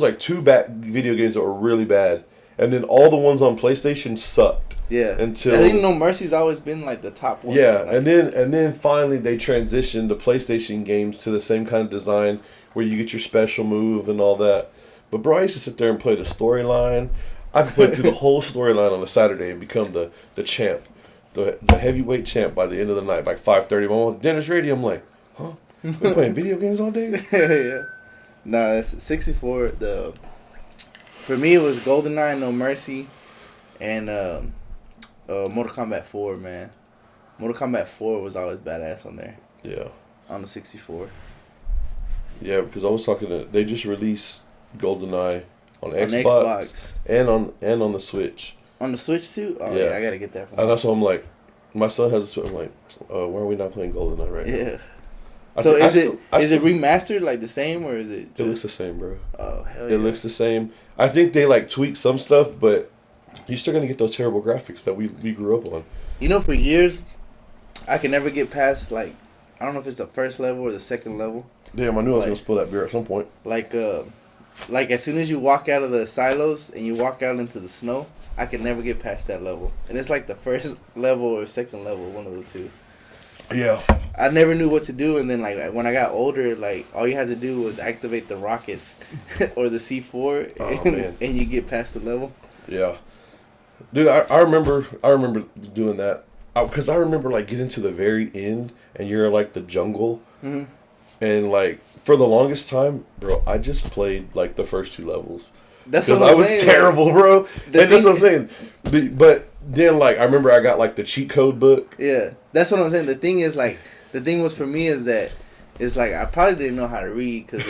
[SPEAKER 2] like 2 video games that were really bad, and then all the ones on PlayStation sucked.
[SPEAKER 1] Yeah.
[SPEAKER 2] Until
[SPEAKER 1] I think No Mercy's always been like the top one.
[SPEAKER 2] Yeah,
[SPEAKER 1] like,
[SPEAKER 2] and then finally they transitioned the PlayStation games to the same kind of design where you get your special move and all that. But bro, I used to sit there and play the storyline. I could play through the whole storyline on a Saturday and become the champ. The heavyweight champ by the end of the night, like 5:30. My mom, Dennis Rady, I'm like, huh? We're playing video games all day?
[SPEAKER 1] Yeah. Nah, it's 64. For me, it was GoldenEye, No Mercy, and Mortal Kombat 4, man. Mortal Kombat 4 was always badass on there.
[SPEAKER 2] Yeah.
[SPEAKER 1] On the 64.
[SPEAKER 2] Yeah, because I was talking to. They just released GoldenEye on
[SPEAKER 1] On
[SPEAKER 2] Xbox,
[SPEAKER 1] Xbox.
[SPEAKER 2] and on the Switch.
[SPEAKER 1] On the Switch too? Oh
[SPEAKER 2] Yeah.
[SPEAKER 1] yeah, I gotta get that.
[SPEAKER 2] And that's why I'm like, my son has a Switch. I'm like, why are we not playing GoldenEye right now?
[SPEAKER 1] Yeah.
[SPEAKER 2] I
[SPEAKER 1] So
[SPEAKER 2] thi- I
[SPEAKER 1] is
[SPEAKER 2] still-
[SPEAKER 1] it
[SPEAKER 2] I
[SPEAKER 1] is it
[SPEAKER 2] still-
[SPEAKER 1] remastered like the same, or is it?
[SPEAKER 2] It looks the same, bro.
[SPEAKER 1] Oh hell yeah!
[SPEAKER 2] It looks the same. I think they like tweak some stuff, but you're still gonna get those terrible graphics that we grew up on.
[SPEAKER 1] You know, for years, I can never get past like, I don't know if it's the first level or the second level.
[SPEAKER 2] Damn, I knew I was
[SPEAKER 1] Like-
[SPEAKER 2] gonna spill that beer at some point.
[SPEAKER 1] Like as soon as you walk out of the silos and you walk out into the snow, I can never get past that level. And it's like the first level or second level, one of the two.
[SPEAKER 2] Yeah.
[SPEAKER 1] I never knew what to do, and then like when I got older, like all you had to do was activate the rockets or the C4,
[SPEAKER 2] Oh,
[SPEAKER 1] and,
[SPEAKER 2] man.
[SPEAKER 1] and you get past the level.
[SPEAKER 2] Yeah. Dude, I remember doing that because I remember like getting to the very end and you're in like the jungle.
[SPEAKER 1] Hmm.
[SPEAKER 2] And like for the longest time, bro, I just played like the first two levels
[SPEAKER 1] That's
[SPEAKER 2] because
[SPEAKER 1] what
[SPEAKER 2] I
[SPEAKER 1] I'm
[SPEAKER 2] was
[SPEAKER 1] saying,
[SPEAKER 2] terrible, bro. And
[SPEAKER 1] the
[SPEAKER 2] that's what I'm
[SPEAKER 1] thing-
[SPEAKER 2] saying. But then like I remember I got like the cheat code book.
[SPEAKER 1] Yeah, that's what I'm saying. The thing is like, the thing was for me is that it's like I probably didn't know how to read because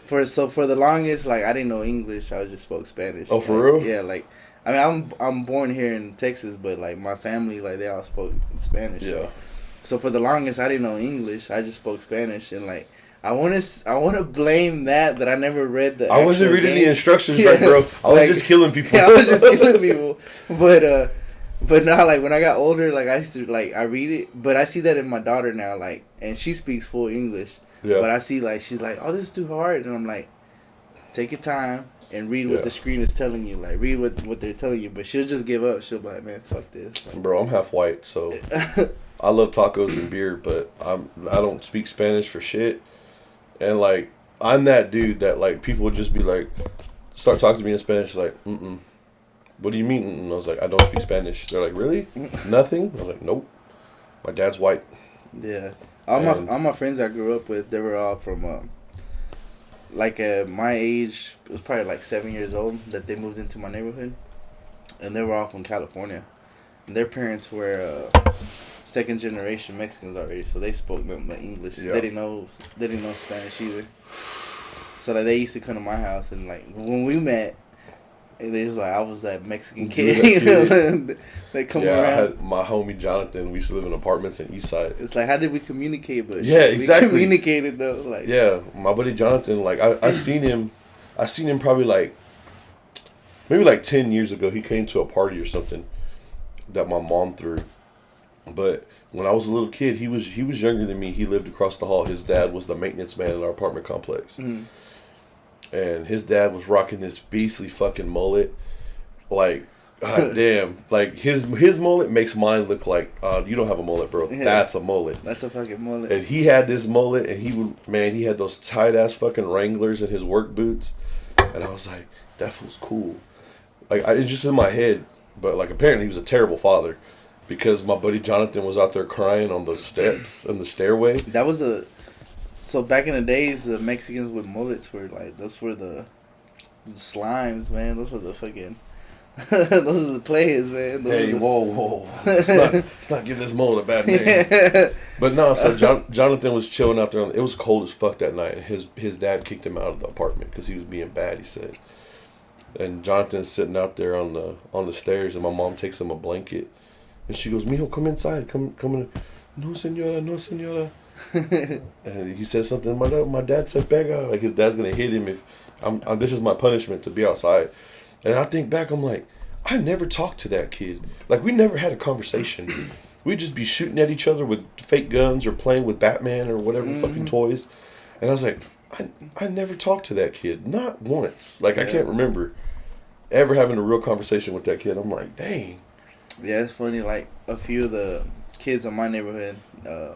[SPEAKER 1] for the longest like I didn't know English. I just spoke Spanish.
[SPEAKER 2] Oh, for
[SPEAKER 1] Like,
[SPEAKER 2] real?
[SPEAKER 1] Yeah, like I mean I'm born here in Texas, but like my family like they all spoke Spanish.
[SPEAKER 2] Yeah.
[SPEAKER 1] So for the longest I didn't know English. I just spoke Spanish, and like I want to blame that I never read the.
[SPEAKER 2] I wasn't
[SPEAKER 1] actual
[SPEAKER 2] reading
[SPEAKER 1] game.
[SPEAKER 2] the instructions
[SPEAKER 1] Yeah,
[SPEAKER 2] right, bro. I was
[SPEAKER 1] like-
[SPEAKER 2] just killing people.
[SPEAKER 1] Yeah, I was just killing people. But now, like, when I got older, like, I used to, like, I read it. But I see that in my daughter now, like, and she speaks full English.
[SPEAKER 2] Yeah.
[SPEAKER 1] But I see, like, she's like, oh, this is too hard. And I'm like, take your time and read what
[SPEAKER 2] Yeah.
[SPEAKER 1] the screen is telling you. Like, read what they're telling you. But she'll just give up. She'll be like, man, fuck this. Like,
[SPEAKER 2] Bro, I'm half white, so I love tacos and beer, but I don't speak Spanish for shit. And like I'm that dude that like people would just be like start talking to me in Spanish like what do you mean? And I was like, I don't speak Spanish. They're like, really? Nothing? I was like, nope. My dad's white.
[SPEAKER 1] yeah.
[SPEAKER 2] And-
[SPEAKER 1] All my friends I grew up with, they were all from, my age, it was probably like 7 years old that they moved into my neighborhood. And they were all from California. And their parents were second generation Mexicans already, so they spoke nothing but English.
[SPEAKER 2] Yeah.
[SPEAKER 1] They didn't know Spanish either. So like they used to come to my house, and like when we met, they was like I was that Mexican kid,
[SPEAKER 2] that
[SPEAKER 1] you know.
[SPEAKER 2] kid.
[SPEAKER 1] They come
[SPEAKER 2] Yeah, I
[SPEAKER 1] around.
[SPEAKER 2] had my homie Jonathan. We used to live in apartments in East Side.
[SPEAKER 1] It's like, how did we communicate? But
[SPEAKER 2] Yeah, exactly.
[SPEAKER 1] We communicated though, like
[SPEAKER 2] Yeah, my buddy Jonathan. Like I seen him probably like maybe like 10 years ago. He came to a party or something that my mom threw. But when I was a little kid, he was younger than me. He lived across the hall. His dad was the maintenance man in our apartment complex.
[SPEAKER 1] Mhm.
[SPEAKER 2] And his dad was rocking this beastly fucking mullet. Like, god damn. Like, his mullet makes mine look like, you don't have a mullet, bro.
[SPEAKER 1] Yeah.
[SPEAKER 2] That's a mullet.
[SPEAKER 1] that's a fucking mullet.
[SPEAKER 2] And he had this mullet, and he had those tight-ass fucking Wranglers in his work boots. And I was like, that feels cool. Like, it's just in my head. But, like, apparently he was a terrible father. Because my buddy Jonathan was out there crying on the steps and the stairway.
[SPEAKER 1] That was so back in the days, the Mexicans with mullets were like, those were the slimes, man. Those were the fucking, those were the players, man. Those
[SPEAKER 2] Hey,
[SPEAKER 1] were the-
[SPEAKER 2] whoa. Let's not give this mullet a bad name. But no, so Jonathan was chilling out there. It was cold as fuck that night. And his dad kicked him out of the apartment because he was being bad, he said. And Jonathan's sitting out there on the stairs, and my mom takes him a blanket. And she goes, mijo, come inside. Come in. No, senora, no, senora. And he said something. My dad said, pega. Like his dad's going to hit him if this is my punishment to be outside. And I think back, I'm like, I never talked to that kid. Like, we never had a conversation. We'd just be shooting at each other with fake guns or playing with Batman or whatever fucking toys. And I was like, I never talked to that kid. Not once. Like, I can't remember ever having a real conversation with that kid. I'm like, dang.
[SPEAKER 1] Yeah, it's funny. Like a few of the kids in my neighborhood, there's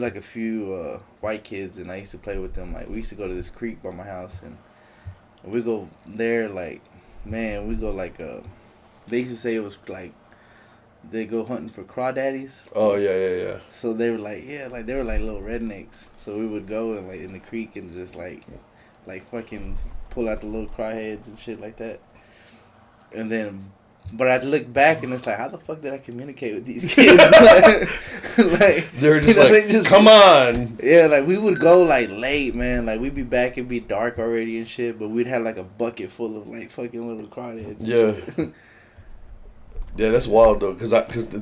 [SPEAKER 1] like a few white kids, and I used to play with them. Like we used to go to this creek by my house, and we go there. Like, man, we go like they used to say it was like they go hunting for crawdaddies.
[SPEAKER 2] Oh, yeah.
[SPEAKER 1] So they were like, they were like little rednecks. So we would go and like in the creek and just like fucking pull out the little crawheads and shit like that. And then But I look back and it's like, how the fuck did I communicate with these kids? Like
[SPEAKER 2] they're just like, come on.
[SPEAKER 1] Yeah, like we would go like late, man. Like we'd be back, it'd be dark already and shit. But we'd have like a bucket full of like fucking little crawdads.
[SPEAKER 2] Yeah. Yeah, that's wild though, because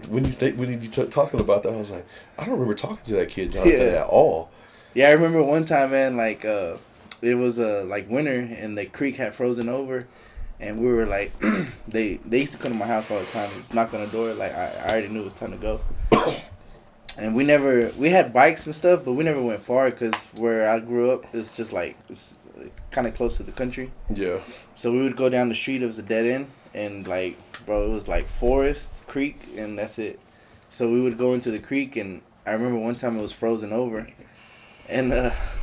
[SPEAKER 2] when you talking about that, I was like, I don't remember talking to that kid Jonathan at all.
[SPEAKER 1] Yeah, I remember one time, man. Like it was like winter and the creek had frozen over. And we were like, they used to come to my house all the time, knock on the door. Like I already knew it was time to go. And we had bikes and stuff, but we never went far because where I grew up is just like kind of close to the country.
[SPEAKER 2] Yeah.
[SPEAKER 1] So we would go down the street. It was a dead end, and like, bro, it was like forest, creek, and that's it. So we would go into the creek, and I remember one time it was frozen over, and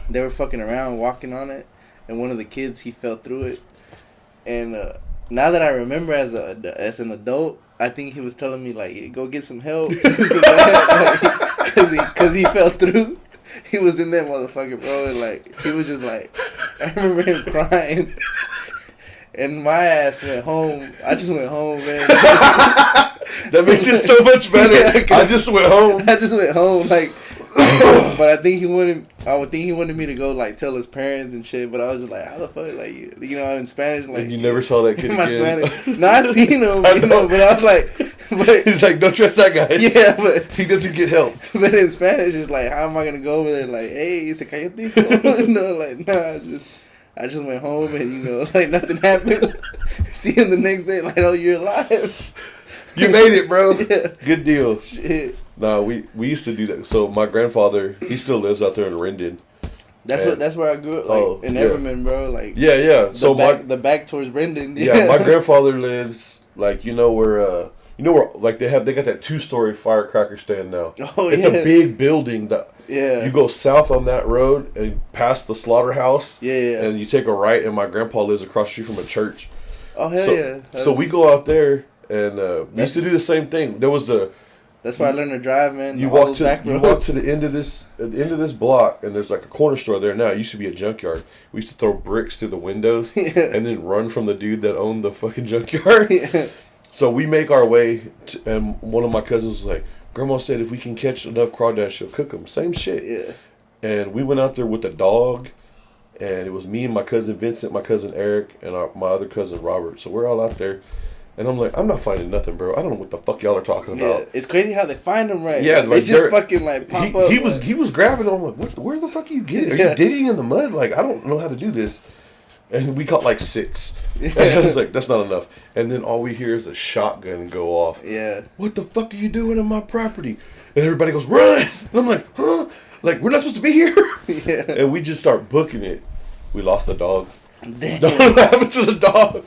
[SPEAKER 1] they were fucking around walking on it, and one of the kids, he fell through it. And now that I remember as an adult, I think he was telling me like, go get some help, because he fell through. He was in that motherfucker, bro, and like he was just like, I remember him crying, and my ass went home. I just went home, man.
[SPEAKER 2] That makes it so much better. Yeah, I just went home,
[SPEAKER 1] like. But I think he wanted me to go like tell his parents and shit. But I was just like, how the fuck, like you know, in Spanish, like.
[SPEAKER 2] And you never saw that kid
[SPEAKER 1] my
[SPEAKER 2] again.
[SPEAKER 1] Spanish. No, I seen him, you know, but I was like, but
[SPEAKER 2] he's like, don't trust that guy.
[SPEAKER 1] Yeah, but
[SPEAKER 2] he doesn't get help.
[SPEAKER 1] But in Spanish, it's like, how am I gonna go over there? Like, hey, it's a cállate. No, like, nah, I just went home and you know, like nothing happened. See him the next day, like, oh, you're alive.
[SPEAKER 2] You made it, bro.
[SPEAKER 1] Yeah.
[SPEAKER 2] Good deal.
[SPEAKER 1] Shit.
[SPEAKER 2] No, we used to do that. So my grandfather, he still lives out there in Rendon.
[SPEAKER 1] That's where I grew up, like in Everman, bro. Like
[SPEAKER 2] yeah. So
[SPEAKER 1] the back towards Rendon.
[SPEAKER 2] Yeah, my grandfather lives like where like they got that 2-story firecracker stand now.
[SPEAKER 1] Oh,
[SPEAKER 2] it's a big building that you go south on that road and past the slaughterhouse.
[SPEAKER 1] Yeah.
[SPEAKER 2] And you take a right, and my grandpa lives across the street from a church.
[SPEAKER 1] Oh hell yeah!
[SPEAKER 2] So we go out there and we used to do the same thing. There was
[SPEAKER 1] That's where I learned to drive, man.
[SPEAKER 2] You walk to the end of this block, and there's like a corner store there now. It used to be a junkyard. We used to throw bricks through the windows and then run from the dude that owned the fucking junkyard. Yeah. So we make our way, and one of my cousins was like, Grandma said if we can catch enough crawdads, she'll cook them. Same shit.
[SPEAKER 1] Yeah.
[SPEAKER 2] And we went out there with the dog, and it was me and my cousin Vincent, my cousin Eric, and my other cousin Robert. So we're all out there. And I'm like, I'm not finding nothing, bro. I don't know what the fuck y'all are talking about.
[SPEAKER 1] Yeah, it's crazy how they find them, right?
[SPEAKER 2] Yeah,
[SPEAKER 1] like, they just fucking like pop up.
[SPEAKER 2] He was grabbing them. I'm like, where the fuck are you getting? Are you digging in the mud? Like, I don't know how to do this. And we caught like 6. And I was like, that's not enough. And then all we hear is a shotgun go off.
[SPEAKER 1] Yeah.
[SPEAKER 2] What the fuck are you doing on my property? And everybody goes, run! And I'm like, huh? Like, we're not supposed to be here?
[SPEAKER 1] Yeah.
[SPEAKER 2] And we just start booking it. We lost the dog.
[SPEAKER 1] Damn.
[SPEAKER 2] What happened to the dog?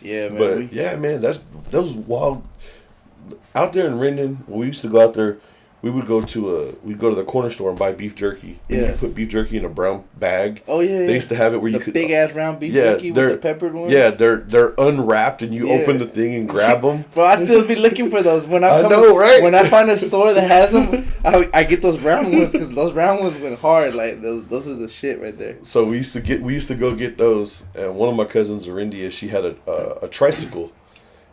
[SPEAKER 1] Yeah, man.
[SPEAKER 2] But yeah, man, that was wild. Out there in Rendon, when we used to go out there, we'd go to the corner store and buy beef jerky.
[SPEAKER 1] Yeah.
[SPEAKER 2] You put beef jerky in a brown bag.
[SPEAKER 1] Oh yeah.
[SPEAKER 2] They used to have it where you
[SPEAKER 1] the
[SPEAKER 2] could
[SPEAKER 1] big ass round beef jerky with the peppered one.
[SPEAKER 2] Yeah, they're unwrapped and you open the thing and grab them.
[SPEAKER 1] Bro, I still be looking for those when
[SPEAKER 2] I know, right?
[SPEAKER 1] When I find a store that has them, I get those round ones because those round ones went hard. Like those are the shit right there.
[SPEAKER 2] So we used to go get those, and one of my cousins, Arindia, she had a tricycle,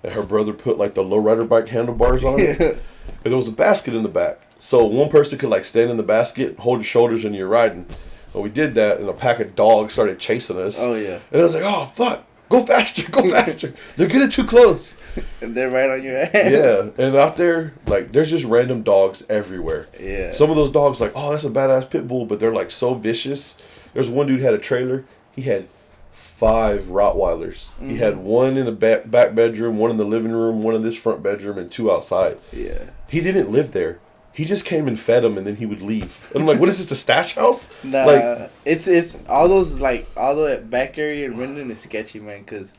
[SPEAKER 2] and her brother put like the lowrider bike handlebars on it, and there was a basket in the back. So one person could like stand in the basket, hold your shoulders, and you're riding. And we did that, and a pack of dogs started chasing us.
[SPEAKER 1] Oh yeah.
[SPEAKER 2] And I was like, oh fuck, go faster, go faster. They're getting too close.
[SPEAKER 1] And they're right on your ass.
[SPEAKER 2] Yeah, and out there, like, there's just random dogs everywhere.
[SPEAKER 1] Yeah.
[SPEAKER 2] Some of those dogs, like, oh, that's a badass pit bull, but they're like so vicious. There's one dude had a trailer. He had 5 Rottweilers. Mm-hmm. He had one in the back bedroom, one in the living room, one in this front bedroom, and 2 outside.
[SPEAKER 1] Yeah.
[SPEAKER 2] He didn't live there. He just came and fed them, and then he would leave. And I'm like, what is this, a stash house?
[SPEAKER 1] Nah,
[SPEAKER 2] like,
[SPEAKER 1] it's all those, like, all that back area in Rendon is sketchy, man, because,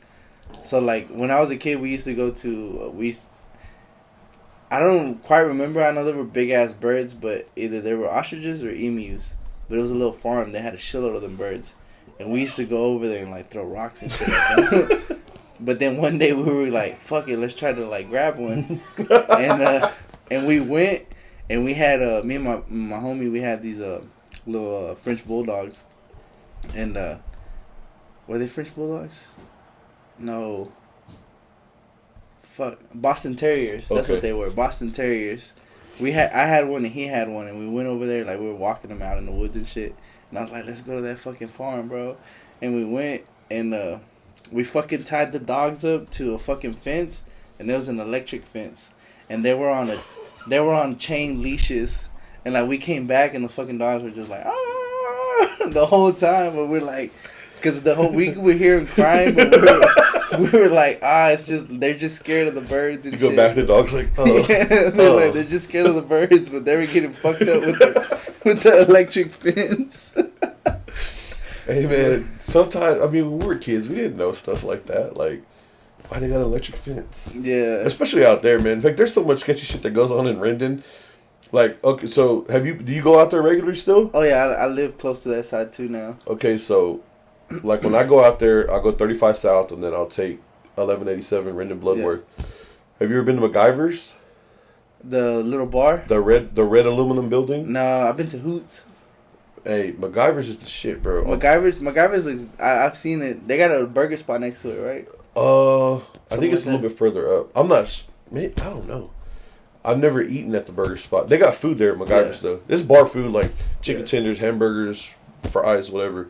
[SPEAKER 1] so, like, when I was a kid, we used to go to, I don't quite remember, I know there were big-ass birds, but either there were ostriches or emus, but it was a little farm, they had a shitload of them birds, and we used to go over there and, like, throw rocks and shit like that. But then one day we were like, fuck it, let's try to, like, grab one, and we went. And we had me and my homie. We had these little French bulldogs, and were they French bulldogs? No. Boston Terriers. That's what they were. Boston Terriers. I had one and he had one, and we went over there, like, we were walking them out in the woods and shit. And I was like, let's go to that fucking farm, bro. And we went, and we fucking tied the dogs up to a fucking fence, and there was an electric fence. And they were on chain leashes. And, like, we came back, and the fucking dogs were just like, ah, the whole time. But we're like, because the whole week we hear them crying, but we were like, it's just, they're just scared of the birds and shit.
[SPEAKER 2] You go back, the dog's like, oh.
[SPEAKER 1] Yeah, like, they're just scared of the birds, but they were getting fucked up with the electric fence.
[SPEAKER 2] Hey, man, sometimes, I mean, when we were kids, we didn't know stuff like that. Like, why they got an electric fence?
[SPEAKER 1] Yeah.
[SPEAKER 2] Especially out there, man. Like, there's so much sketchy shit that goes on in Rendon. Like, okay, so do you go out there regularly still?
[SPEAKER 1] Oh, yeah, I live close to that side, too, now.
[SPEAKER 2] Okay, so, like, when I go out there, I'll go 35 South, and then I'll take 1187 Rendon Bloodworth. Yeah. Have you ever been to MacGyver's?
[SPEAKER 1] The little bar?
[SPEAKER 2] The red aluminum building?
[SPEAKER 1] No, I've been to Hoots.
[SPEAKER 2] Hey, MacGyver's is the shit, bro.
[SPEAKER 1] MacGyver's looks, I've seen it. They got a burger spot next to it, right?
[SPEAKER 2] I think it's a little bit further up. I'm not, man, I don't know. I've never eaten at the burger spot. They got food there at MacGyver's, though. This is bar food, like chicken tenders, hamburgers, fries, whatever.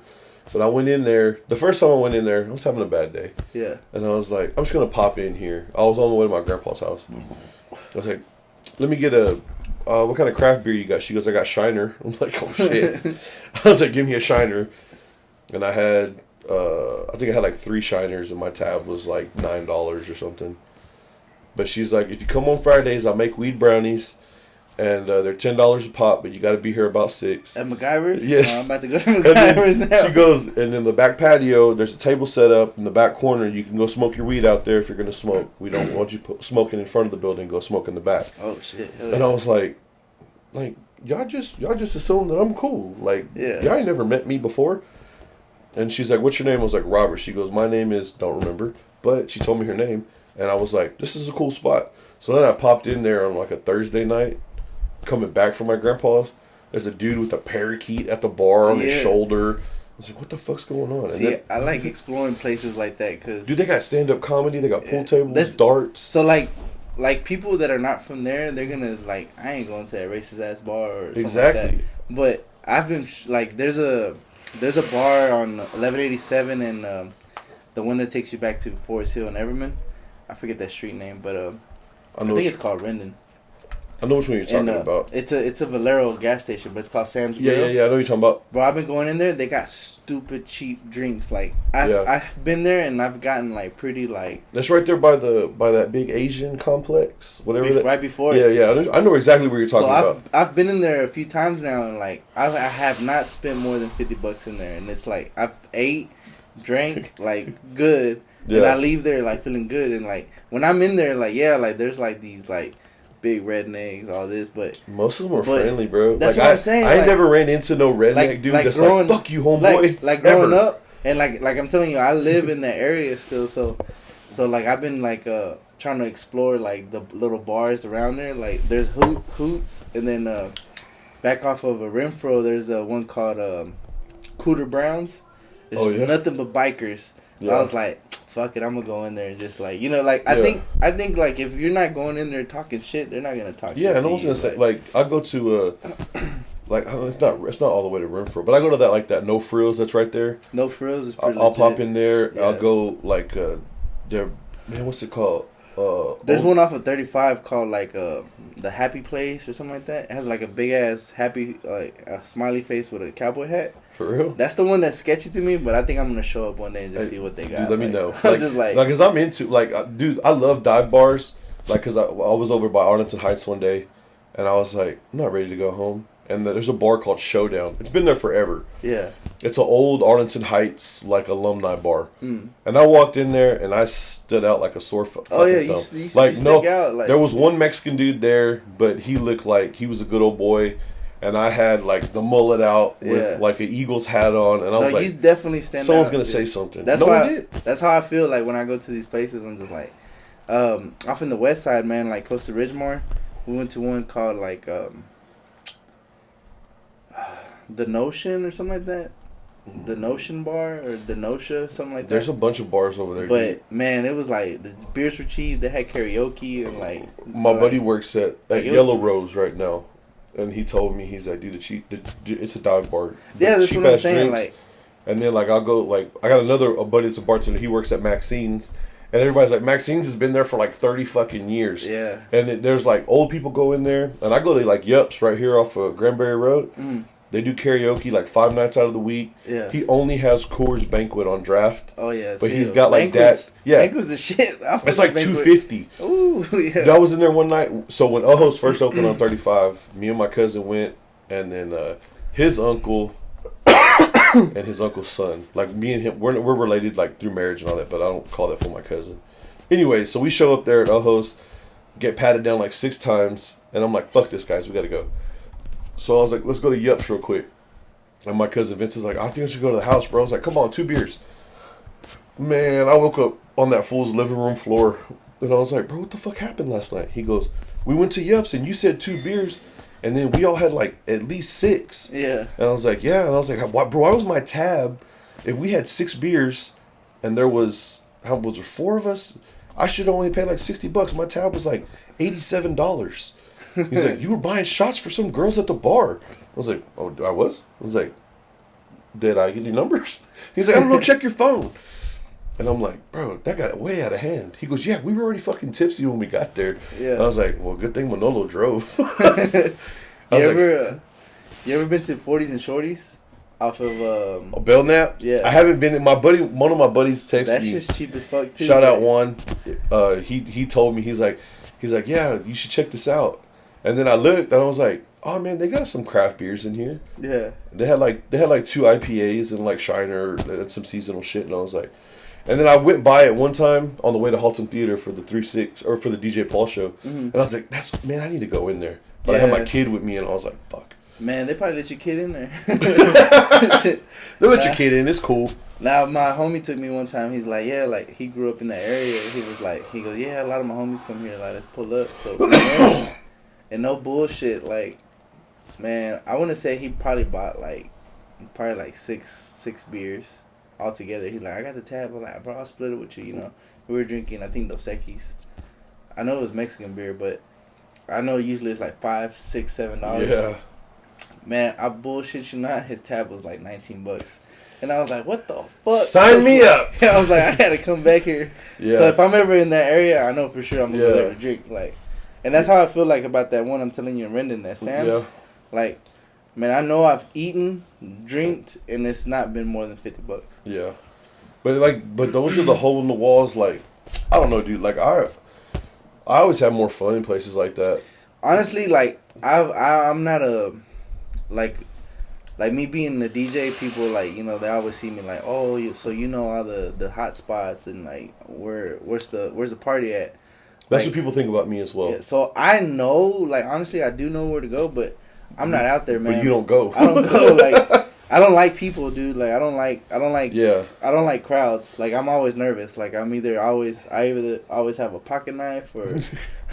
[SPEAKER 2] But I went in there. The first time I went in there, I was having a bad day.
[SPEAKER 1] Yeah.
[SPEAKER 2] And I was like, I'm just going to pop in here. I was on the way to my grandpa's house. I was like, let me get what kind of craft beer you got? She goes, I got Shiner. I'm like, oh, shit. I was like, give me a Shiner. And I had, I think I had like 3 Shiners, and my tab was like $9 or something. But she's like, if you come on Fridays, I'll make weed brownies. And they're $10 a pop, but you got to be here about 6.
[SPEAKER 1] At MacGyver's?
[SPEAKER 2] Yes.
[SPEAKER 1] I'm about to go to MacGyver's now.
[SPEAKER 2] She goes, and in the back patio, there's a table set up in the back corner. You can go smoke your weed out there if you're going to smoke. We don't want you smoking in front of the building. Go smoke in the back.
[SPEAKER 1] Oh, shit.
[SPEAKER 2] And I was like, y'all just assume that I'm cool. Like, y'all ain't never met me before. And she's like, what's your name? I was like, Robert. She goes, my name is, don't remember. But she told me her name. And I was like, this is a cool spot. So then I popped in there on like a Thursday night, coming back from my grandpa's. There's a dude with a parakeet at the bar on his shoulder. I was like, what the fuck's going on? And
[SPEAKER 1] see, I like exploring places like that because...
[SPEAKER 2] Dude, they got stand-up comedy. They got pool tables, darts.
[SPEAKER 1] So, like people that are not from there, they're going to, like, I ain't going to that racist-ass bar or something like that. But I've been, like, there's a bar on 1187 and the one that takes you back to Forest Hill and Everman. I forget that street name, but I think it's called Rendon.
[SPEAKER 2] I know which one you're talking about.
[SPEAKER 1] It's a Valero gas station, but it's called Sam's Grill.
[SPEAKER 2] Yeah, I know what you're talking about.
[SPEAKER 1] Bro, I've been going in there. They got stupid cheap drinks. Like I've been there and I've gotten like pretty like.
[SPEAKER 2] That's right there by that big Asian complex, whatever.
[SPEAKER 1] Right before.
[SPEAKER 2] Yeah. I know exactly what you're talking about.
[SPEAKER 1] I've been in there a few times now, and like I have not spent more than $50 in there, and it's like I've ate, drank like good. Yeah. And I leave there like feeling good, and like when I'm in there, like like there's like these like big rednecks, all this, but
[SPEAKER 2] most of them are friendly, bro.
[SPEAKER 1] That's
[SPEAKER 2] like,
[SPEAKER 1] what I'm saying.
[SPEAKER 2] I ain't never ran into no redneck dude that's like, fuck you, homeboy.
[SPEAKER 1] Like growing up, and like I'm telling you, I live in that area still, so like I've been like trying to explore like the little bars around there. Like there's Hoots, and then back off of a Renfro, there's one called Cooter Browns. It's nothing but bikers. Yeah. I was like, fuck it, I'm gonna go in there and just like, you know, like I think like if you're not going in there talking shit, they're not gonna talk shit.
[SPEAKER 2] Yeah, and I was gonna say like I go to like it's not all the way to Renfro, but I go to that No Frills that's right there.
[SPEAKER 1] No Frills is pretty
[SPEAKER 2] I'll pop in there. Yeah. I'll go like what's it called?
[SPEAKER 1] There's one off of 35 called like the Happy Place or something like that. It has like a big ass happy like a smiley face with a cowboy hat.
[SPEAKER 2] For real?
[SPEAKER 1] That's the one that's sketchy to me, but I think I'm gonna show up one day and just see what they got.
[SPEAKER 2] Dude, let me know.
[SPEAKER 1] I'm just like,
[SPEAKER 2] cause I'm into dude, I love dive bars. Like, cause I was over by Arlington Heights one day, and I was like, I'm not ready to go home. And there's a bar called Showdown. It's been there forever. Yeah. It's an old Arlington Heights like alumni bar. Mm. And I walked in there and I stood out like a sore thumb.
[SPEAKER 1] Oh yeah, you stick out. Like,
[SPEAKER 2] there was one Mexican dude there, but he looked like he was a good old boy. And I had like the mullet out with like an Eagles hat on, and I was like,
[SPEAKER 1] he's definitely standing
[SPEAKER 2] someone's
[SPEAKER 1] out.
[SPEAKER 2] Gonna say something.
[SPEAKER 1] That's that's how I feel like when I go to these places. I'm just like, off in the west side, man, like close to Ridgemore, we went to one called like The Notion or something like that. the Notion bar or the Nosha, something like that.
[SPEAKER 2] There's a bunch of bars over there.
[SPEAKER 1] But
[SPEAKER 2] dude.
[SPEAKER 1] man, it was like the beers were cheap. They had karaoke and like.
[SPEAKER 2] My buddy works at Yellow
[SPEAKER 1] was,
[SPEAKER 2] Rose right now, and he told me he's like, dude, it's a dive bar.
[SPEAKER 1] Yeah, that's what I'm saying. Like,
[SPEAKER 2] and then like I'll go like I got a buddy that's a bartender. He works at Maxine's. And everybody's like, Maxine's has been there for like 30 fucking years.
[SPEAKER 1] Yeah.
[SPEAKER 2] And there's like old people go in there. And I go to like Yups right here off of Granbury Road.
[SPEAKER 1] Mm.
[SPEAKER 2] They do karaoke like 5 nights out of the week.
[SPEAKER 1] Yeah.
[SPEAKER 2] He only has Coors Banquet on draft.
[SPEAKER 1] Oh, yeah.
[SPEAKER 2] But he's got like that. Yeah.
[SPEAKER 1] Banquet's the shit.
[SPEAKER 2] It's like $2.50.
[SPEAKER 1] Ooh, yeah.
[SPEAKER 2] I was in there one night. So when Ojos first opened on 35, me and my cousin went. And then his uncle... and his uncle's son, like me and him, we're related like through marriage and all that, but I don't call that for my cousin. Anyway, so we show up there at Ojos, get patted down like 6 times, and I'm like, "Fuck this, guys, we gotta go." So I was like, "Let's go to Yups real quick." And my cousin Vince is like, "I think I should go to the house, bro." I was like, "Come on, 2 beers." Man, I woke up on that fool's living room floor, and I was like, "Bro, what the fuck happened last night?" He goes, "We went to Yups, and you said 2 beers." And then we all had like at least 6.
[SPEAKER 1] Yeah.
[SPEAKER 2] And I was like, yeah. And I was like, why was my tab? If we had 6 beers, and there was there 4 of us, I should only pay like $60. My tab was like $87. He's like, you were buying shots for some girls at the bar. I was like, oh, I was. I was like, did I get any numbers? He's like, I don't know. Check your phone. And I'm like, bro, that got way out of hand. He goes, yeah, we were already fucking tipsy when we got there. Yeah. And I was like, well, good thing Manolo drove.
[SPEAKER 1] You ever been to 40s and Shorties off of
[SPEAKER 2] Belknap?
[SPEAKER 1] Yeah.
[SPEAKER 2] I haven't been. One of my buddies texted me.
[SPEAKER 1] That's just cheap as fuck too.
[SPEAKER 2] Shout out Juan. He told me he's like, yeah, you should check this out. And then I looked and I was like, oh man, they got some craft beers in here.
[SPEAKER 1] Yeah.
[SPEAKER 2] They had like 2 IPAs and like Shiner and some seasonal shit, and I was like. And then I went by it one time on the way to Halton Theater for the 3-6 or for the DJ Paul show, and I was like, "Man, I need to go in there." But I had my kid with me, and I was like, "Fuck."
[SPEAKER 1] Man, they probably let your kid in there.
[SPEAKER 2] They let your kid in. It's cool.
[SPEAKER 1] Now my homie took me one time. He's like, yeah, like he grew up in that area. He goes, yeah, a lot of my homies come here. Like, let's pull up. So, and no bullshit. Like, man, I want to say he probably bought like six beers. Altogether, he's like, I got the tab. I'm like, bro, I'll split it with you. You know, we were drinking, I think, Dos Equis. I know it was Mexican beer, but I know usually it's like $5, $6, $7.
[SPEAKER 2] Yeah.
[SPEAKER 1] Man, I bullshit you not. His tab was like $19, and I was like, what the fuck?
[SPEAKER 2] Sign me up.
[SPEAKER 1] I was like, I gotta come back here.
[SPEAKER 2] Yeah.
[SPEAKER 1] So if I'm ever in that area, I know for sure I'm gonna go there to drink. Like, and that's how I feel like about that one I'm telling you in Rendon, that Sam's.
[SPEAKER 2] Yeah.
[SPEAKER 1] Like. Man, I know I've eaten, drinked, and it's not been more than $50.
[SPEAKER 2] Yeah, but those are the hole in the walls. Like, I don't know, dude. Like I always have more fun in places like that.
[SPEAKER 1] Honestly, like I'm not a like me being the DJ. People like, you know, they always see me like, oh, so you know all the hot spots and like where's the party at?
[SPEAKER 2] That's
[SPEAKER 1] like,
[SPEAKER 2] what people think about me as well.
[SPEAKER 1] Yeah, so I know, like honestly, I do know where to go, but. I'm not out there, man.
[SPEAKER 2] But you don't go.
[SPEAKER 1] I don't go. Like, I don't like people, dude. Like, I don't like.
[SPEAKER 2] Yeah.
[SPEAKER 1] I don't like crowds. Like, I'm always nervous. Like, I either always have a pocket knife or.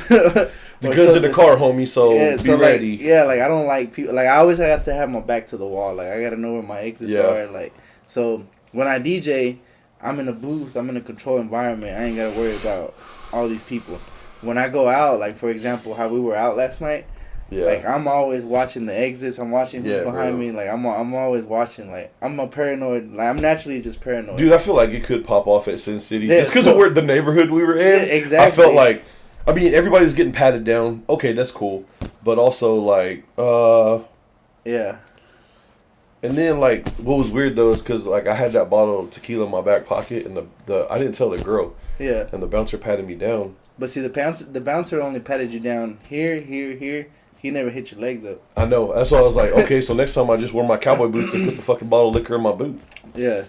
[SPEAKER 2] The guns in the car, homie. So be ready.
[SPEAKER 1] Like I don't like people. Like, I always have to have my back to the wall. Like, I gotta know where my exits are. Like, so when I DJ, I'm in a booth. I'm in a controlled environment. I ain't gotta worry about all these people. When I go out, like for example, how we were out last night. Yeah. Like, I'm always watching the exits. I'm watching who's behind me. Like, I'm always watching. Like, I'm a paranoid. Like, I'm naturally just paranoid.
[SPEAKER 2] Dude, I feel like it could pop off at Sin City. Just because of the neighborhood we were in.
[SPEAKER 1] Yeah, exactly.
[SPEAKER 2] I felt like, I mean, everybody was getting patted down. Okay, that's cool. But also, like,
[SPEAKER 1] yeah.
[SPEAKER 2] And then, like, what was weird, though, is because, like, I had that bottle of tequila in my back pocket, and the I didn't tell the girl.
[SPEAKER 1] Yeah.
[SPEAKER 2] And the bouncer patted me down.
[SPEAKER 1] But see, the bouncer only patted you down here. He never hit your legs up.
[SPEAKER 2] I know. That's why I was like, okay, so next time I just wear my cowboy boots and put the fucking bottle of liquor in my boot.
[SPEAKER 1] Yeah.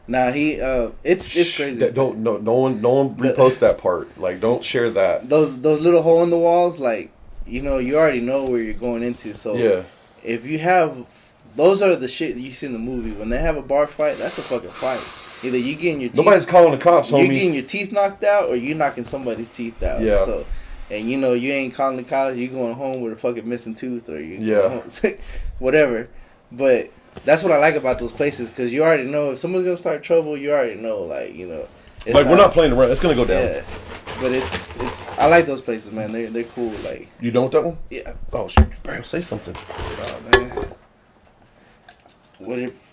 [SPEAKER 1] Nah, it's crazy.
[SPEAKER 2] No one repost that part. Like, don't share that.
[SPEAKER 1] Those little hole in the walls, like, you know, you already know where you're going into. So
[SPEAKER 2] yeah,
[SPEAKER 1] if you have, those are the shit that you see in the movie. When they have a bar fight, that's a fucking fight. Either you getting your teeth,
[SPEAKER 2] nobody's calling the cops, homie.
[SPEAKER 1] You're getting your teeth knocked out, or you knocking somebody's teeth out.
[SPEAKER 2] Yeah.
[SPEAKER 1] So. And you know, you ain't calling the cops, you going home with a fucking missing tooth or you
[SPEAKER 2] going
[SPEAKER 1] home, whatever. But that's what I like about those places, because you already know if someone's gonna start trouble, you already know, like, you know.
[SPEAKER 2] Like, we're not playing around. It's gonna go down.
[SPEAKER 1] Yeah, but it's. I like those places, man. They're cool. Like,
[SPEAKER 2] you done with that one?
[SPEAKER 1] Yeah.
[SPEAKER 2] Oh shit, bro, say something.
[SPEAKER 1] Oh man.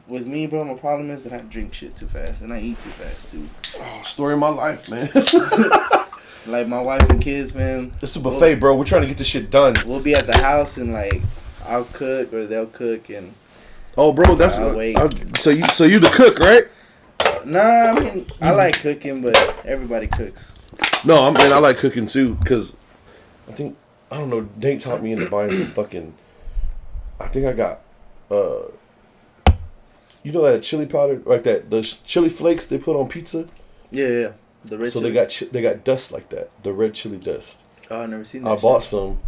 [SPEAKER 1] With me, bro, my problem is that I drink shit too fast and I eat too fast too.
[SPEAKER 2] Oh, story of my life, man.
[SPEAKER 1] Like my wife and kids, man.
[SPEAKER 2] It's a buffet, bro. We're trying to get this shit done.
[SPEAKER 1] We'll be at the house and like I'll cook or they'll cook and.
[SPEAKER 2] Oh, bro, that's so you the cook, right?
[SPEAKER 1] Nah, I mean I like cooking, but everybody cooks.
[SPEAKER 2] No, I like cooking too, because I don't know. Nate taught me into buying some fucking. I think I got, you know that chili powder, like that those chili flakes they put on pizza.
[SPEAKER 1] Yeah, the red.
[SPEAKER 2] So
[SPEAKER 1] chili.
[SPEAKER 2] they got dust like that, the red chili dust.
[SPEAKER 1] Oh, I've never seen that.
[SPEAKER 2] I bought some,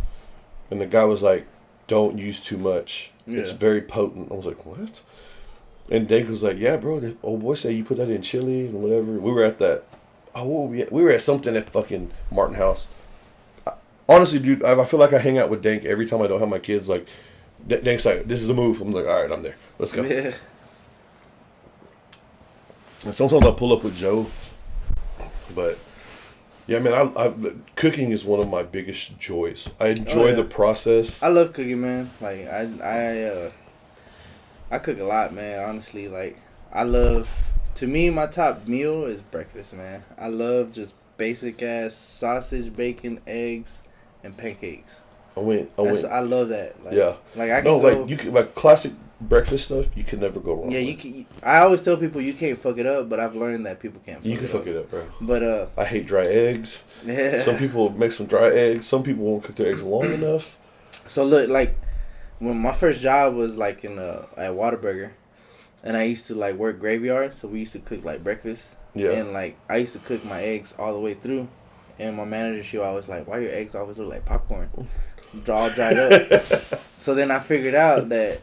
[SPEAKER 2] and the guy was like, "Don't use too much.
[SPEAKER 1] Yeah.
[SPEAKER 2] It's very potent." I was like, "What?" And Dave was like, "Yeah, bro. The old boy said you put that in chili and whatever." We were at that. Oh, what were we at? We were at something at fucking Martin House. Honestly, dude, I feel like I hang out with Dank every time I don't have my kids. Like, Dank's like, "This is the move." I'm like, "All right, I'm there. Let's go."
[SPEAKER 1] Yeah.
[SPEAKER 2] And sometimes I pull up with Joe, but yeah, man, I cooking is one of my biggest joys. I enjoy the process.
[SPEAKER 1] I love cooking, man. Like I cook a lot, man. Honestly, like I love. To me, my top meal is breakfast, man. I love just basic ass sausage, bacon, eggs, and pancakes. I love that. Like,
[SPEAKER 2] yeah.
[SPEAKER 1] Like I can go,
[SPEAKER 2] like you can, like classic breakfast stuff. You can never go wrong.
[SPEAKER 1] Yeah, you can. I always tell people you can't fuck it up, but I've learned that people can't.
[SPEAKER 2] You can fuck it up, bro.
[SPEAKER 1] But
[SPEAKER 2] I hate dry eggs.
[SPEAKER 1] Yeah.
[SPEAKER 2] Some people make some dry eggs. Some people won't cook their eggs long enough.
[SPEAKER 1] So look, like when my first job was like at Whataburger. And I used to like work graveyard, so we used to cook like breakfast.
[SPEAKER 2] Yeah.
[SPEAKER 1] And like I used to cook my eggs all the way through. And my manager, she always like, "Why your eggs always look like popcorn? All dried up." So then I figured out that